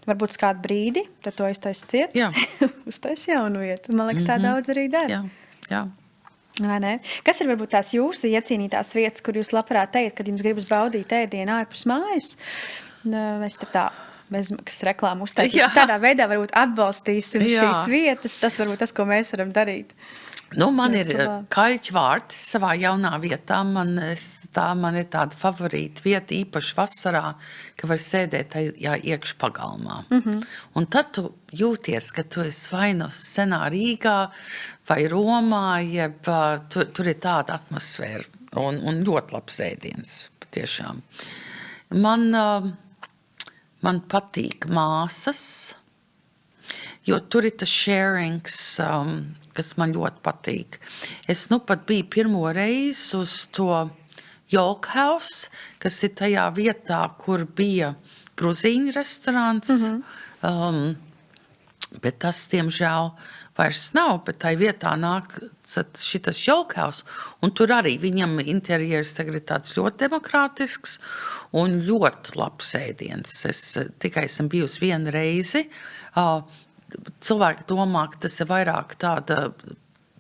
Varbūt kādu brīdi, tad to iztais ciet. Uztais jaunu vietu. Man liekas, tā daudz arī dara. Jā. Vai ne? Kas ir varbūt tās jūsu iecienītās vietas, kur jūs labprāt teikt, kad jums gribas baudīt ēdienu ārpus mājas? Mēs tā bezmaksas reklāmu uztaisīsim. Tādā veidā varbūt atbalstīsim šīs vietas. Tas varbūt tas, ko mēs varam darīt. Man ir Kaļķu vārti savā jaunā vietā. Man ir tāda favorīta vieta, īpaši vasarā, ka var sēdēt tajā iekšpagalmā. Un tad tu jūties, ka tu esi vai no senā Rīgā vai Romā, jeb tur ir tāda atmosfēra un ļoti labs ēdiens, patiešām. man patīk māsas, jo tur ir tas sharings, kas man ļoti patīk. Es pat biju pirmo reizi uz to Yolk House, kas ir tajā vietā, kur bija gruzīņu restorāns, bet tas, diemžēl, vairs nav, bet tai vietā nāk šitas Yolk House, un tur arī viņam interjeras tagad ir tāds ļoti demokrātisks un ļoti labs ēdiens. Es tikai esmu bijusi vienu reizi. Cilvēki domā, ka tas ir vairāk tāda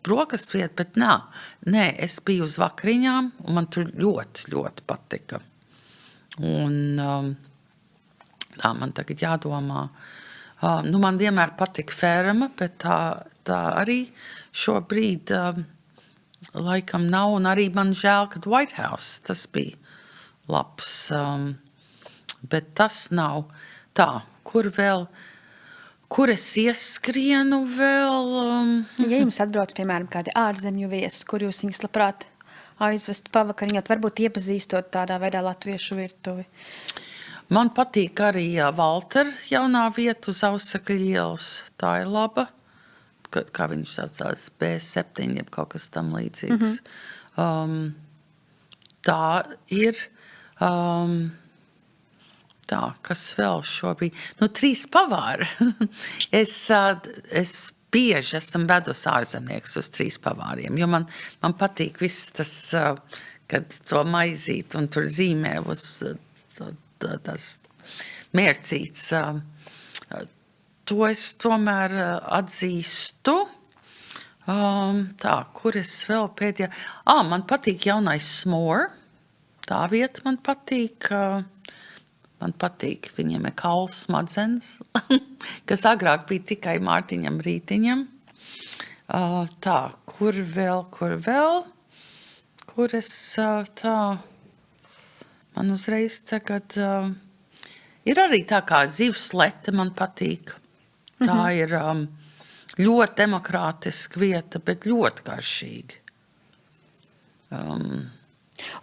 brokastu vieta, bet nē, es biju uz vakariņām, un man tur ļoti, ļoti patika. Un tā man tagad jādomā. Man vienmēr patika Ferma, bet tā arī šobrīd laikam nav, un arī man žēl, ka White House tas bija labs, bet tas nav tā, kur es ieskrienu vēl. Ja jums atbrauc, piemēram, kādi ārzemju viesi, kur jūs viņus labprāt aizvestu pavakariņot, varbūt iepazīstot tādā veidā latviešu virtuvi? Man patīk arī Valter jaunā vieta uz Ausekļa ielas. Tā ir laba. Kā viņš saucās, B7, jeb kaut kas tam līdzīgs. Tā ir... Tā, kas vēl šobrīd? 3 pavāri. Es bieži esmu vedusi ārzemniekus uz 3 pavāriem, jo man patīk viss tas, kad to maizīt un tur zīmē uz tas mērcīts. To es tomēr atzīstu. Tā, kur es vēl pēdējā? Man patīk jaunais S'more. Tā vieta man patīk. Man patīk, viņiem ir kauls smadzenes, kas agrāk bija tikai Mārtiņam Rītiņam. Tā, kur vēl? Kur es tā... Man uzreiz tagad... Ir arī tā kā zivslete man patīk. Tā ir ļoti demokrātiska vieta, bet ļoti garšīga.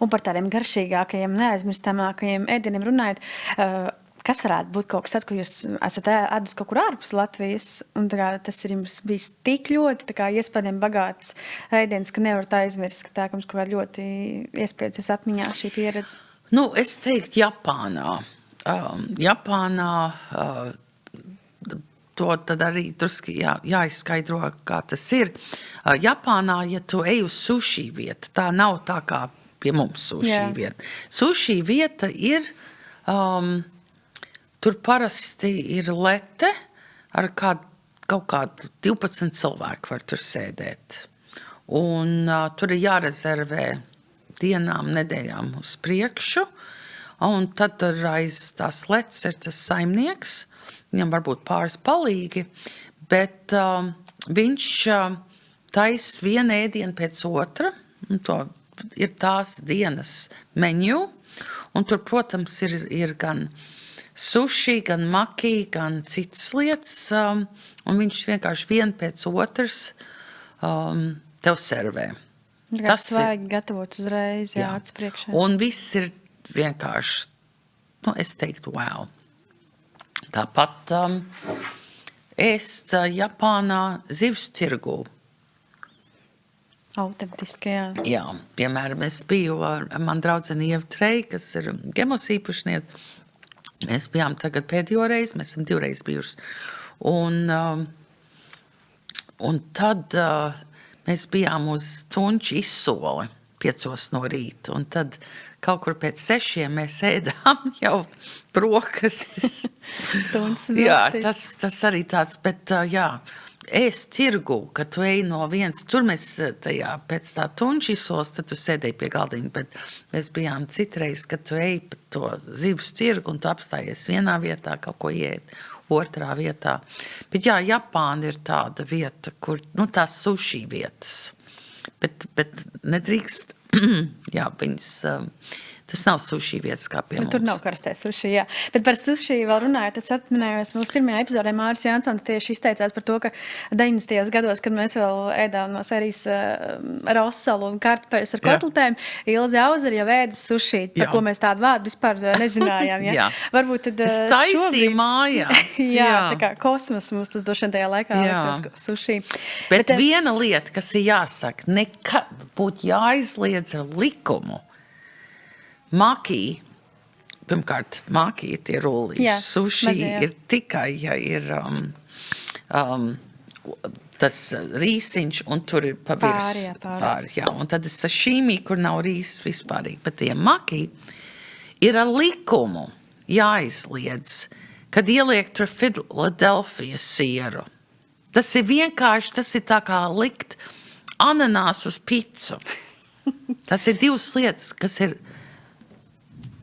Un par tādiem garšīgākajiem, neaizmirstamākajiem ēdieniem runājot, kas varētu būt kaut kas tāds, ko jūs esat ēdus kaut kur ārpus Latvijas, un tas ir jums bijis tik ļoti iespējami bagāts ēdiens, ka nevarat aizmirst, ka jums kaut kā ļoti iespējas atmiņā šī pieredze? Es teiktu Japānā. Japānā to tad arī druski jāizskaidro, kā tas ir. Japānā, ja tu ej uz sushi vietu, tā nav tā kā pie mums sushi vieta. Sushi vieta ir, tur parasti ir lete ar kaut kādu 12 cilvēku var tur sēdēt. Un tur ir jārezervē dienām, nedēļām uz priekšu. Un tad tur aiz tās letes ir tas saimnieks. Viņam varbūt pāris palīgi, bet viņš tais vienu ēdienu pēc otra. Un to ir tās dienas menu, un tur, protams, ir gan sushi, gan maki, gan citas lietas, un viņš vienkārši vienu pēc otras tev servē. Tas vajag gatavot uzreiz, acis priekšā. Un viss ir vienkārši, es teiktu, wow. Tāpat ēst Japānā zivs tirgū. Autentiski, Jā, piemēram, es biju ar manu draudzeni Ievu Treju, kas ir Gemos īpašniece. Mēs bijām tagad pēdējo reizi, mēs esam 2 reizes bijuši. Un tad mēs bijām uz Tunču izsoli 5 no rīta, un tad kaut kur pēc 6 mēs ēdām jau brokastis. Jā, tas arī tāds, bet ēst tirgu, kad tu ej no viens, tur mēs tajā pēc tā Tunču izsoles, tad tu sēdēji pie galdiņa, bet mēs bijām citreiz, kad tu ej pa to zivs tirgu un tu apstājies vienā vietā, kaut ko iet otrā vietā. Bet Japāna ir tāda vieta, kur, tās sushi vietas, bet nedrīkst, viņas, Tas nav sushi vietas kā pie mums. Tur nav karstais sushi, jā. Bet par sushi vēl runājot, es atminējos, mūsu pirmajā epizodē Māris Jansons tieši izteicās par to, ka 90. gados, kad mēs vēl ēdām no sērijas rosalu un kartupeļus ar kotletēm, Ilze Auzer jau ēda sushi, par ko mēs tādu vārdu vispār nezinājām. Ja? Varbūt tad es taisīju mājās. jā, tā kā kosmos mums tas došana tajā laikā liktos sushi. Bet viena lieta, kas ir jāsaka, nekad būtu jāizliedz ar likumu. Maki, pirmkārt, maki tie rullīši. Sushi ir tikai, ja ir tas rīsiņš, un tur ir pāri. Jā. Un tad ir sashimi, kur nav rīsis vispārīgi. Bet tie maki ir ar likumu jāizliedz, kad ieliek tur Philadelphia sieru. Tas ir vienkārši, tas ir tā kā likt ananās uz picu. Tas ir divas lietas, kas ir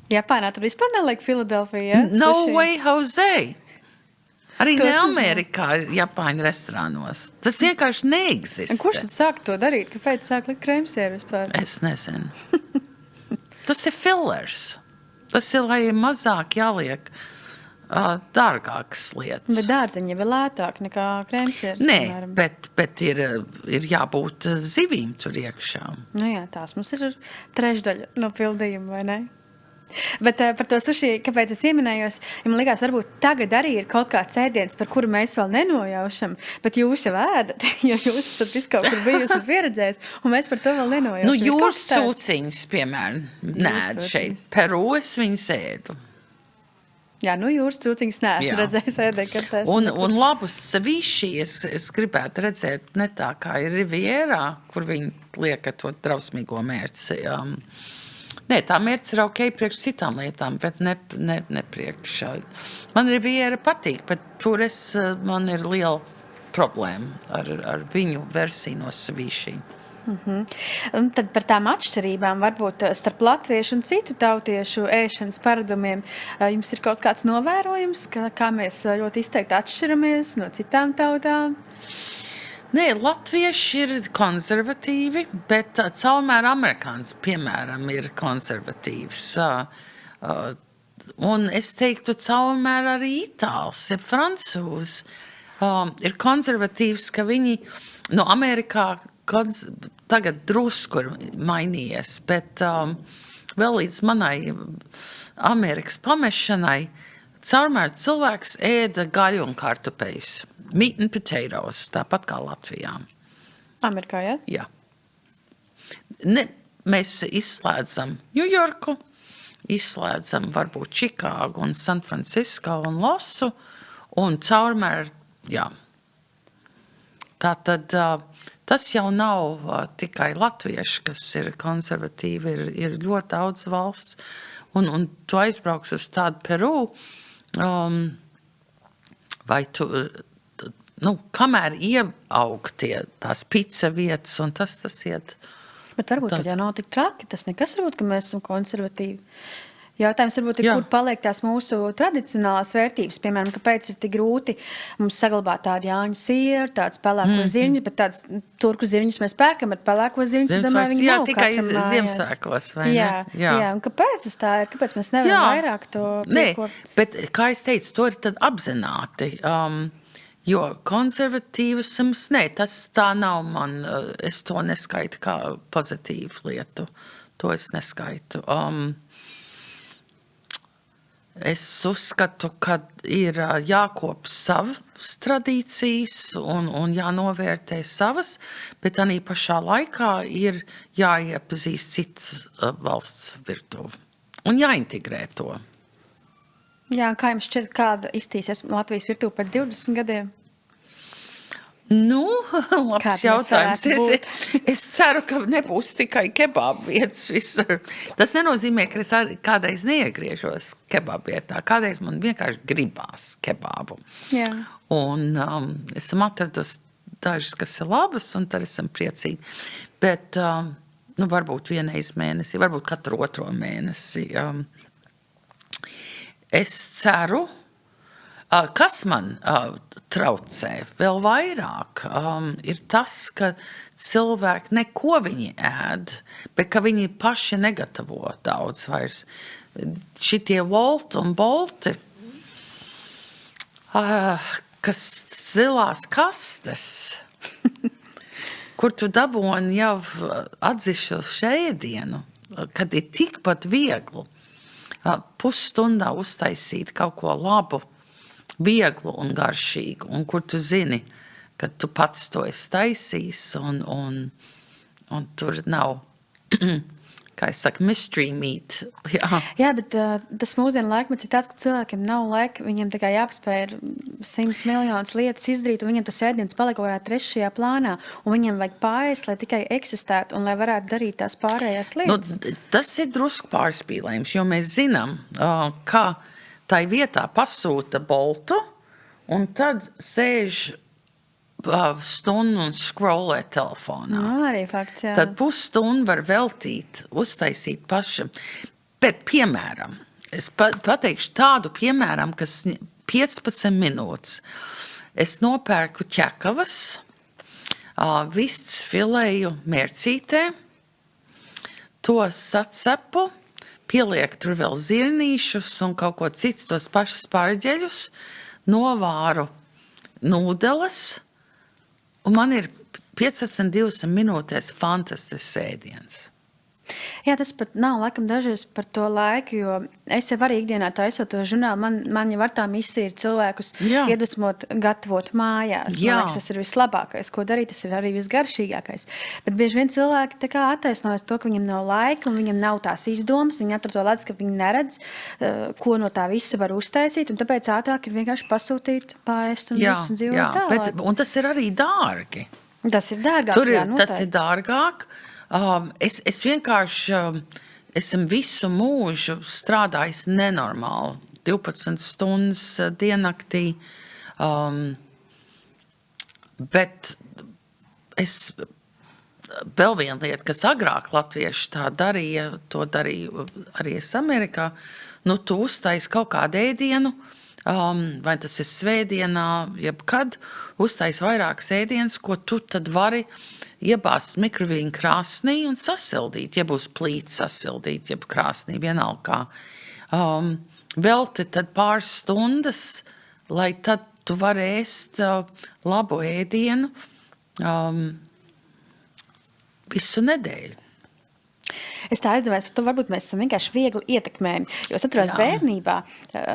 Japānā tur vispār neliek Philadelphia, ja? No Sushi. way, Jose. Arī ne Amerikā, Japāņu restorānos. Tas vienkārši neeksistē. Un kurš tad sāk to darīt? Kāpēc sāk likt krēmsieru vispār? Es nezinu. Tas ir fillers. Tas ir, lai mazāk jāliek dārgākas lietas. Bet dārziņi jau ir lētāk nekā krēmsieras. Nē, bet ir jābūt zivīm tur iekšā. Nu jā, tās mums ir trešdaļa no pildījuma, vai ne? Bet par to sushi, kāpēc es ieminējos, ja man likās, varbūt tagad arī ir kaut kāds ēdiens, par kuru mēs vēl nenojaušam, bet jūs jau ēdat, jo jūs esat visu kaut kur bijusi un pieredzējis, un mēs par to vēl nenojaušam. Nu, jūras cūciņas, piemēram, nēd šeit. Peru es viņas ēdu. Jā, nu jūras cūciņas neesmu redzējis ēdēkartēs. Un labus sevišķi es gribētu redzēt ne tā kā ir Rivierā, kur viņi lieka to drausmīgo mērci. Nē, tā mērķis ir ok priekš citām lietām, bet ne priekš. Man Riviera patīk, bet tur man ir liela problēma ar viņu versiju no sevišķi. Un tad par tām atšķirībām varbūt starp latviešu un citu tautiešu ēšanas paradumiem jums ir kaut kāds novērojums, kā mēs ļoti izteikti atšķiramies no citām tautām? Nē, latvieši ir konservatīvi, bet caurmēr amerikāns, piemēram, ir konservatīvs. Un es teiktu, caurmēr arī itāls, ja francūs ir konservatīvs, ka viņi no Amerikā tagad drusku ir mainījies, bet vēl līdz manai Amerikas pamešanai caurmēr cilvēks ēda gaļu un kartupeļus. Meat and potatoes, tāpat kā Latvijā. Amerikā, ja? Jā. Mēs izslēdzam Ņujorku, izslēdzam varbūt Čikāgu un San Francisco un Losu, un caurmēr, jā. Tātad tas jau nav tikai latvieši, kas ir konservatīvi, ir ļoti daudz valsts, un tu aizbrauks uz tādu Peru, vai tu... kamēr ieaug tās pica vietas, un tas iet. Bet varbūt tad jau nav tik traki, tas nekas varbūt, ka mēs esam konservatīvi. Jautājums varbūt ir, kur paliek tās mūsu tradicionālās vērtības, piemēram, kāpēc ir tik grūti mums saglabāt tādu Jāņu sieru, tāds pelēko zirņus, bet tāds turku zirņus mēs pērkam, bet pelēko zirņus, es domāju, viņi nav tikai katram mājās. Ziemassvētkos, vai ne? Jā, un kāpēc tas tā ir? Kāpēc mēs nevaram vairāk to piekot? Nē, bet, kā es teicu, to ir tad apzināti. Jo konservatīvisms, tas tā nav man, es to neskaitu kā pozitīvu lietu. To es neskaitu. Es uzskatu, ka ir jākop savas tradīcijas un jānovērtē savas, bet arī pašā laikā ir jāiepazīst cits valsts virtuve un jāintegrē to. Jā, kā jums šķiet, kāda iztīsies Latvijas virtuve pēc 20 gadiem? Nu, labs jautājums. Es ceru, ka nebūs tikai kebabu vietas visur. Tas nenozīmē, ka es kādreiz neiegriežos kebabu vietā. Kādreiz man vienkārši gribās kebabu. Jā. Un esam atradusi dažas, kas ir labas, un tad esam priecīgi. Bet, varbūt vienreiz mēnesī, varbūt katru otro mēnesi. Es ceru, Kas man traucē vēl vairāk, ir tas, ka cilvēki neko viņi ēd, bet ka viņi paši negatavo daudz vairs. Šitie volti un bolti, kas zilās kastes, kur tu dabūni jau atzišu šēdienu, kad ir tikpat viegli pusstundā uztaisīt kaut ko labu, vieglu un garšīgu, un kur tu zini, ka tu pats to esi taisījis, un tur nav, kā es saku, mystery meat. Jā, bet tas mūsdienu laikmets ir tāds, ka cilvēkiem nav laika, viņiem tikai jāpaspēj 100 miljonus lietas izdarīt, un viņiem tas ēdiens paliek kaut kādā trešajā plānā, un viņiem vajag pārēst, lai tikai eksistētu, un lai varētu darīt tās pārējās lietas. Tas ir drusku pārspīlējums, jo mēs zinām, kā tai vietā pasūta boltu, un tad sēž stundu un scrollē telefonā. Arī fakts, jā. Tad pusstundu var veltīt, uztaisīt pašam. Bet, piemēram, es pateikšu tādu piemēram, kas 15 minūtes. Es nopērku ķekavas, vistas filēju mērcītē, to sacepu, pieliek tur vēl zirnīšus un kaut ko cits, tos pašus pārģeļus, novāru nūdeles, un man ir 15-20 minūtēs fantastisks ēdiens. Jā, tas pat nav laikam dažreiz par to laiku, jo es jau arī ikdienā taisot to žurnālu, man jau ar tā misija ir cilvēkus iedvesmot, gatavot mājās. Man liekas, tas ir vislabākais, ko darīt, tas ir arī visgaršīgākais. Bet bieži vien cilvēki tā kā attaisnojas to, ka viņam nav laika un viņam nav tās izdomas, viņi atur to ledus, ka viņi neredz, ko no tā visa var uztaisīt, un tāpēc ātrāk ir vienkārši pasūtīt, paēst un visu un dzīvot tālāk. Un tas ir arī dārgi. Tas ir dārgāk, tas ir dārgāk. Es vienkārši esmu visu mūžu strādājis nenormāli, 12 stundas diennaktī, bet vēl viena lieta, kas agrāk latvieši tā darīja, to darīja arī es Amerikā, tu uztaisi kaut kādu ēdienu, vai tas ir svētdienā, jebkad, uztaisi vairākas ēdienas, ko tu tad vari iebāzt mikrovīnu krāsnī un sasildīt, ja būs plīti sasildīt, jeb krāsnī, vienalga kā. Velti tad pāris stundas, lai tad tu vari ēst labu ēdienu visu nedēļu. Es tā aizdomājos par to, varbūt mēs esam vienkārši viegli ietekmējami. Jo es atceros bērnībā,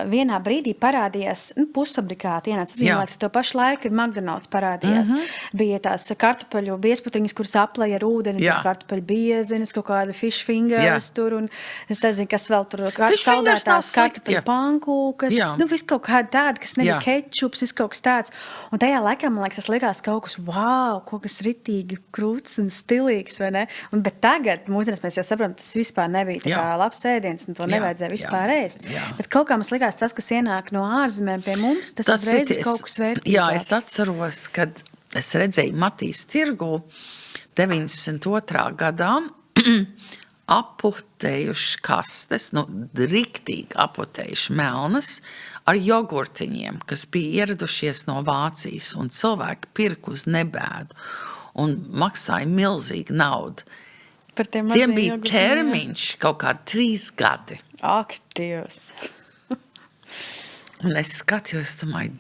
vienā brīdī parādījās pusfabrikāti ienāca. Es vienlaiks to pašu laiku McDonald's parādījās. Bija tās kartupeļu biezputriņas, kuras aplēja ar ūdeni, bija kartupeļu bieziņas, kaut kāda fish fingers tur, un es nezinu, kas vēl tur kaldētās kartupeļu pankūkas. Viss kaut kāda tāda, kas nebija kečups, viss kaut kas tāds. Un tajā laikā, man liekas, tas likās kaut kas, kaut kas ritīgi krūts un stilīgs, vai ne? Bet tagad, mūsdienās mēs jau saprotam, tas vispār nebija tā kā labs ēdiens, un to nevajadzēja vispār ēst. Bet kaut kā mums likās tas, kas ienāk no ārzemēm pie mums, tas uzreiz ir kaut kas vērtīgāks. Jā, es atceros, kad es redzēju Matīs tirgu 92. gadā aputējuši kastes, riktīgi aputējuši melnas ar jogurtiņiem, kas bija ieradušies no Vācijas, un cilvēki pirka uz nebēdu un maksāja milzīgu naudu. Tiem bija termiņš kaut kādi 3 gadi. Ak, Dievs! Un es skatījos, domāju,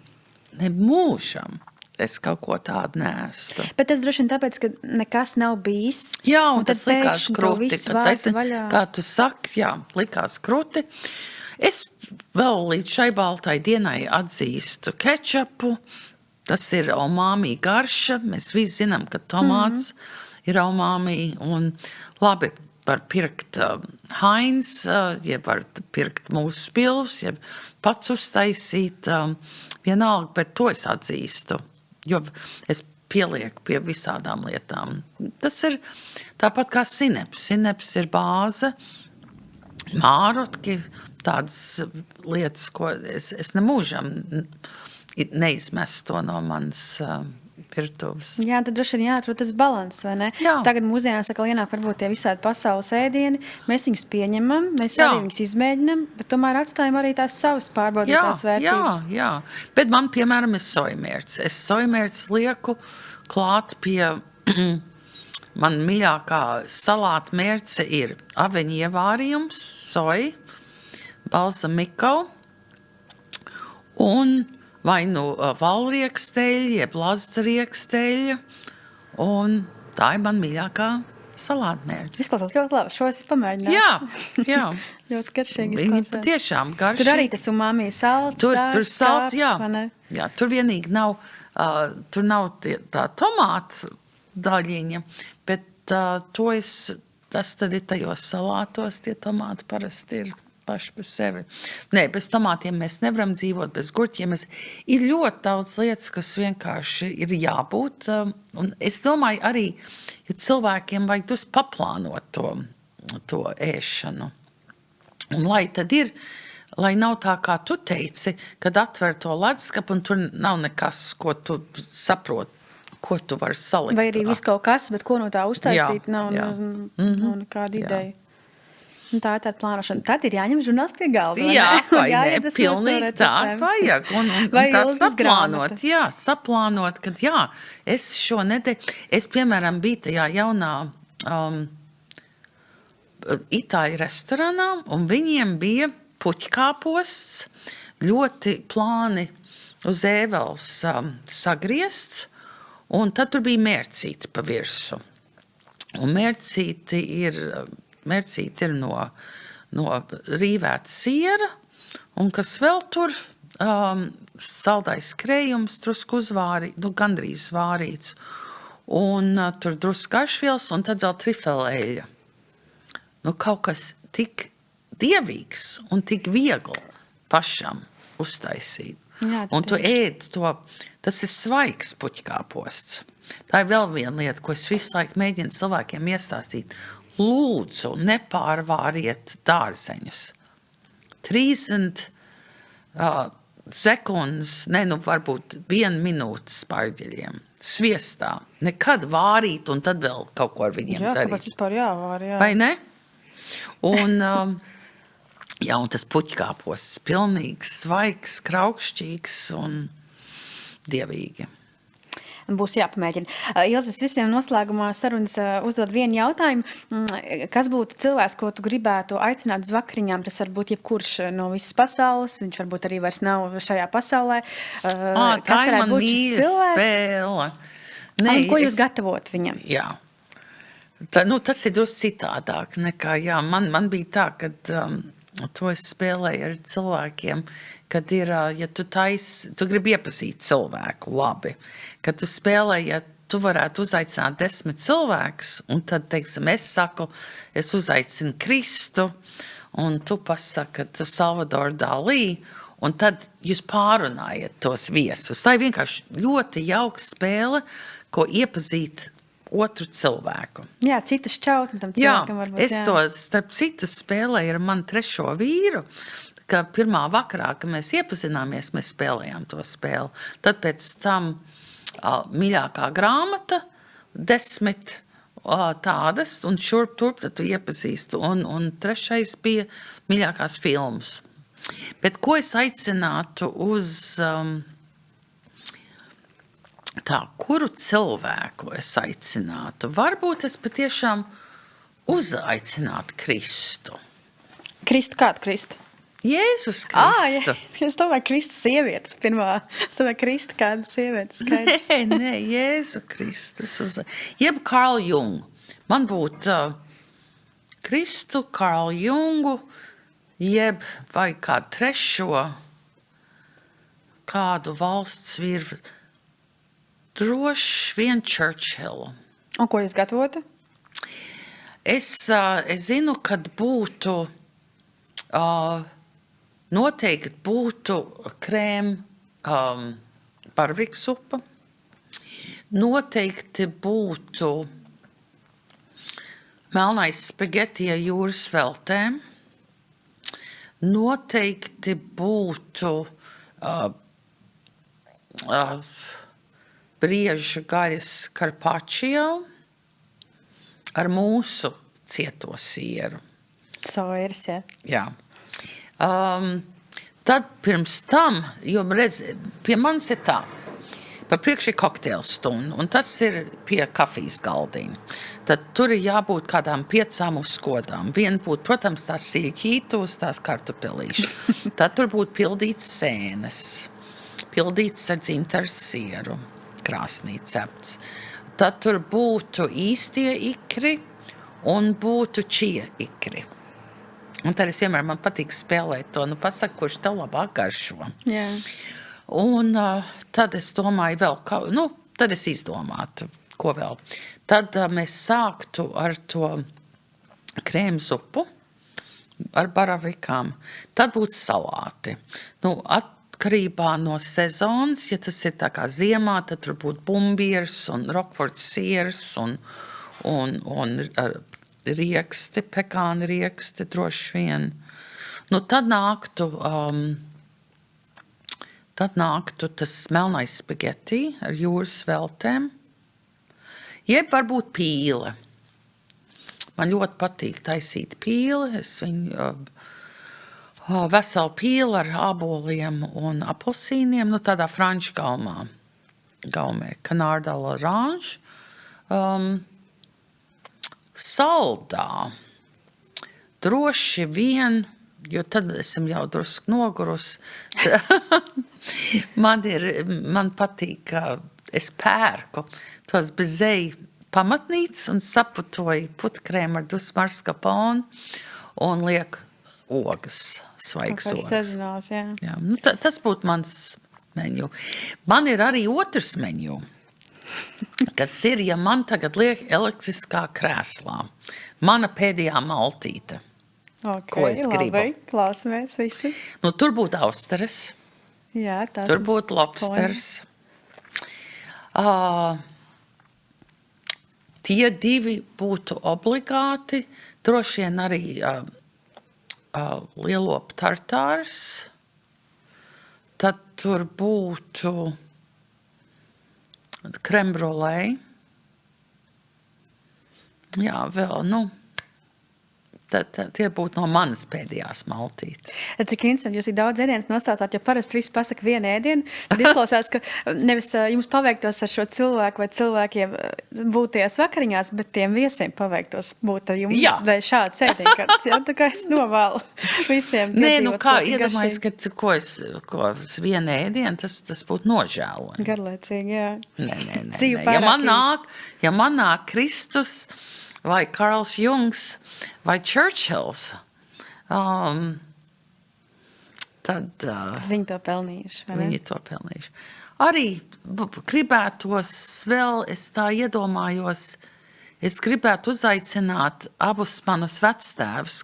ne mūžam es kaut ko tādu neēstu. Bet tas droši vien tāpēc, ka nekas nav bijis. Jā, un tas likās kruti. Kā tu saki, likās kruti. Es vēl līdz šai baltai dienai atzīstu kečapu. Tas ir umami garša. Mēs visi zinām, ka tomāts ir umami, un labi, var pirkt Heinz, ja var pirkt mūsu spilvs, ja pats uztaisīt, vienalga, bet to es atzīstu, jo es pielieku pie visādām lietām. Tas ir tāpat kā sineps. Sineps ir bāze, mārotki, tādas lietas, ko es nemūžam neizmestu to no manas pirtuvs. Jā, tad droši vien jāatrod tas balans, vai ne? Jā. Tagad mūsdienās atkal ienāk varbūt tie visādi pasaules ēdieni, mēs viņus pieņemam, mēs Jā. arī viņus izmēģinam, bet tomēr atstājam arī tās savas pārbaudītās vērtības. Jā. Bet man, piemēram, ir sojamērts. Es sojamērts lieku klāt pie... Man mīļākā salāta mērce ir aveņu ievārījums, soja, balzamiko un vai nu valrieksteļa, jeb lazdzarieksteļa, un tā ir man mīļākā salāta mērce. Izklausās ļoti labi, šo es pamēģināšu. Jā. Ļoti garšīgi Viņi izklausās. patiešām garšīgi. Tur arī tas umami salds, Tur sāls, salds, kāps, jā. vai ne? Jā, tur vienīgi nav, tur nav tā tomāts daļiņa, bet tas tad ir tajos salātos, tie tomāti parasti ir paši par sevi. Nē, bez tomātiem mēs nevaram dzīvot, bez gurķiem. Ir ļoti daudz lietas, kas vienkārši ir jābūt. Un es domāju arī, ja cilvēkiem vajag tus paplānot to ēšanu. Un lai tad ir, lai nav tā, kā tu teici, kad atver to leduskapu un tur nav nekas, ko tu saproti, ko tu vari salikt. Vai arī viss kaut kas, bet ko no tā uztaisīt, nav nekāda Jā. ideja. Un tā ir tāda plānošana. Tad ir jāņem žurnāls pie galda. Jā, vai ne, jāiet uz pilnīgi to tā receptēm. vajag. Un Vai tā Ilzes saplānot, grāmata. jā, saplānot, kad jā, es šo nedēļu, es piemēram biju tajā jaunā itāļu restorānā, un viņiem bija puķkāposts, ļoti plāni uz ēveles sagriezts, un tad tur bija mērcīti pa virsu. Un mērcīti ir no rīvēta siera, un kas vēl tur saldais krējums, drusku gandrīz vārīts, un tur drusku garšvielas, un tad vēl trifelēļa. Kaut kas tik dievīgs un tik viegli pašam uztaisīt. Jā, Un tu ēd to, tas ir svaigs puķkāposts. Tā ir vēl viena lieta, ko es visu laiku mēģinu cilvēkiem iestāstīt. Lūdzu, nepārvāriet dārzeņus. 30 sekundes, varbūt 1 minūte spārģeļiem. Sviestā. Nekad vārīt un tad vēl kaut ko ar viņiem Jā, darīt. kāpēc vispār jāvār, jā. Vai ne? Un, un tas puķkāposts pilnīgi svaigs, kraukšķīgs un dievīgi. Būs jāpamēģina. Ilzes, visiem noslēgumā sarunas uzdod vienu jautājumu. Kas būtu cilvēks, ko tu gribētu aicināt uz vakariņām? Tas var būt jebkurš no visas pasaules. Viņš varbūt arī vairs nav šajā pasaulē. Tā ir man mīļa spēle. Nē, ko jūs gatavot viņam? Jā. Tas ir drusku citādāk nekā, man bija tā, kad to es spēlēju ar cilvēkiem, kad ir, ja tu gribi iepazīt cilvēku labi, kad tu spēlē, ja tu varētu uzaicināt 10 cilvēkus, un tad, teiksim, es saku, es uzaicinu Kristu, un tu pasaka, tu Salvador Dalī, un tad jūs pārunājat tos viesus. Tā ir vienkārši ļoti jauka spēle, ko iepazīt otru cilvēku. Jā, citas šķaut, un tam cilvēkam varbūt, es to, starp citu, spēlēju ar manu 3. vīru, ka pirmā vakarā, kad mēs iepazināmies, mēs spēlējām to spēli. Tad pēc tam mīļākā grāmata, 10 tādas, un šurp turp, tad tu iepazīsti. Un 3. bija mīļākās filmas. Bet ko es aicinātu uz... kuru cilvēku es aicinātu? Varbūt es patiešām uzaicinātu Kristu. Kristu kādu Kristu? Jēzus Kristu. Es domāju, Kristu sievietes pirmā. Es domāju, Kristu kādu sievietes skaidrs. Nē, Jēzu Kristus. Jeb Karl Jung. Man būtu Kristu, Karl Jungu, jeb vai kādu 3. kādu valsts vīru. Droši vien Churchillu. Un ko jūs gatavotu? Es zinu, kad būtu, noteikti būtu krēm barviku supa. Noteikti būtu melnais spageti ar jūras veltēm. Noteikti būtu brieža gaļas karpačio ar mūsu cieto sieru. Soiras, jā. Jā. Tad pirms tam, jo redz, pie manis ir tā, pa priekš ir kokteļu stunda, un tas ir pie kafijas galdiņa. Tad tur ir jābūt kādām 5 uzkodām. Viena būtu, protams, tās sīkītos, tās kartupelīši. Tad tur būtu pildīts sēnes, pildīts ar dzintaru sieru, krāsnī cepts. Tad tur būtu īstie ikri un būtu čija ikri. Un tad es vienmēr man patīk spēlēt to, pasaka, kurš tev labāk garšo. Jā. Un tad es domāju vēl, tad es izdomātu, ko vēl. Tad mēs sāktu ar to krēmu zupu, ar baravikām. Tad būtu salāti. Atkarībā no sezonas, ja tas ir tā kā ziemā, tad tur būtu bumbieris un rokfords siers un rieksti, pekāni rieksti droši vien. Tad nāktu tas melnais spageti ar jūras veltēm. Jeb varbūt pīle. Man ļoti patīk taisīt pīli. Es viņu veselu pīli ar āboliem un apelsīniem, tādā franču gaumē, Canard à l'orange. Saldā droši vien, jo tad esam jau drusku nogurus. Man patīk, ka es pērku tos bezēju pamatnītes un saputoju putkrēmu ar dusmarskaponu un lieku ogas, svaigas ogas. Sezonāls, jā. Jā, tas būtu mans meņu. Man ir arī otrs meņu. Tas ir, ja man tagad liek elektriskā krēslā. Mana pēdējā maltīte. Ko es gribu? Labi, klausamies visi. Tur būtu austeres. Jā, tur būtu lobsters. Tie 2 būtu obligāti. Droši vien arī lielopu tartārs. Tad tur būtu krembrolē. Jā, vēl, tie būtu no manas pēdējās maltītes. Cik interesanti, jūs ir daudz ēdienas nosaucāt, jo parasti visi pasaka vienu ēdienu, tad izklausās, ka nevis jums paveiktos ar šo cilvēku vai cilvēkiem būties vakariņās, bet tiem viesiem paveiktos būt ar jums. Jā. Vai šāds ēdienkarts, jā, tā kā es novēlu visiem piedzīvot. Kā iedomājas, ka ko es vienu ēdienu, tas būtu nožēlojami. Garlaicīgi, jā. Nē. Ja man nāk Kristus vai Karls Jungs vai Churchills, tad viņi to pelnījuši, vai ne? Viņi to pelnījuši. Arī gribētos vēl, es tā iedomājos, es gribētu uzaicināt abus manus vectēvus,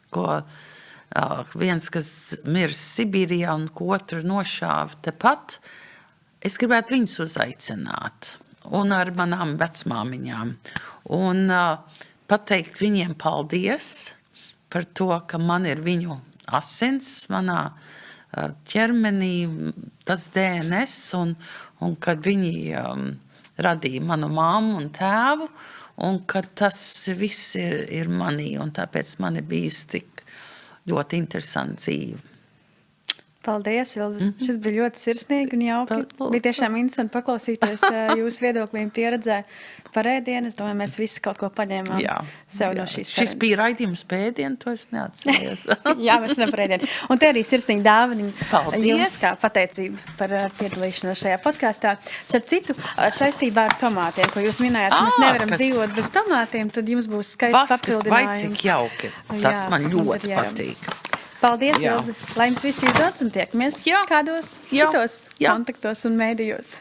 viens, kas mirs Sibīrijā un ko otru nošāva tepat, es gribētu viņus uzaicināt. Un ar manām vecmāmiņām. Un pateikt viņiem paldies par to, ka man ir viņu asins manā ķermenī, tas DNS, un kad viņi radīja manu mammu un tēvu, un ka tas viss ir manī, un tāpēc man ir bijis tik ļoti interesanti dzīve. Paldies, Ilze. Šis bija ļoti sirsnīgi un jauki. Bija tiešām interesanti paklausīties jūsu viedoklī un pieredzē par ēdienu. Es domāju, mēs visi kaut ko paņēmām sev no šīs sarunas. Šis bija raidījums pēdienu, to es neatceros. Jā, mēs runājam par ēdienu. Un te arī sirsnīgi dāvaniņi jums kā pateicība par piedalīšanos šajā podkastā. Starp citu, saistībā ar tomātiem, ko jūs minējāt, mēs nevaram dzīvot bez tomātiem, tad jums būs skaists papildinājums. Vai cik jauki. Tas man ļoti patīk. Paldies, Ilze. Lai jums viss izdodas un tiekamies kādos citos kontaktos un mēdījos.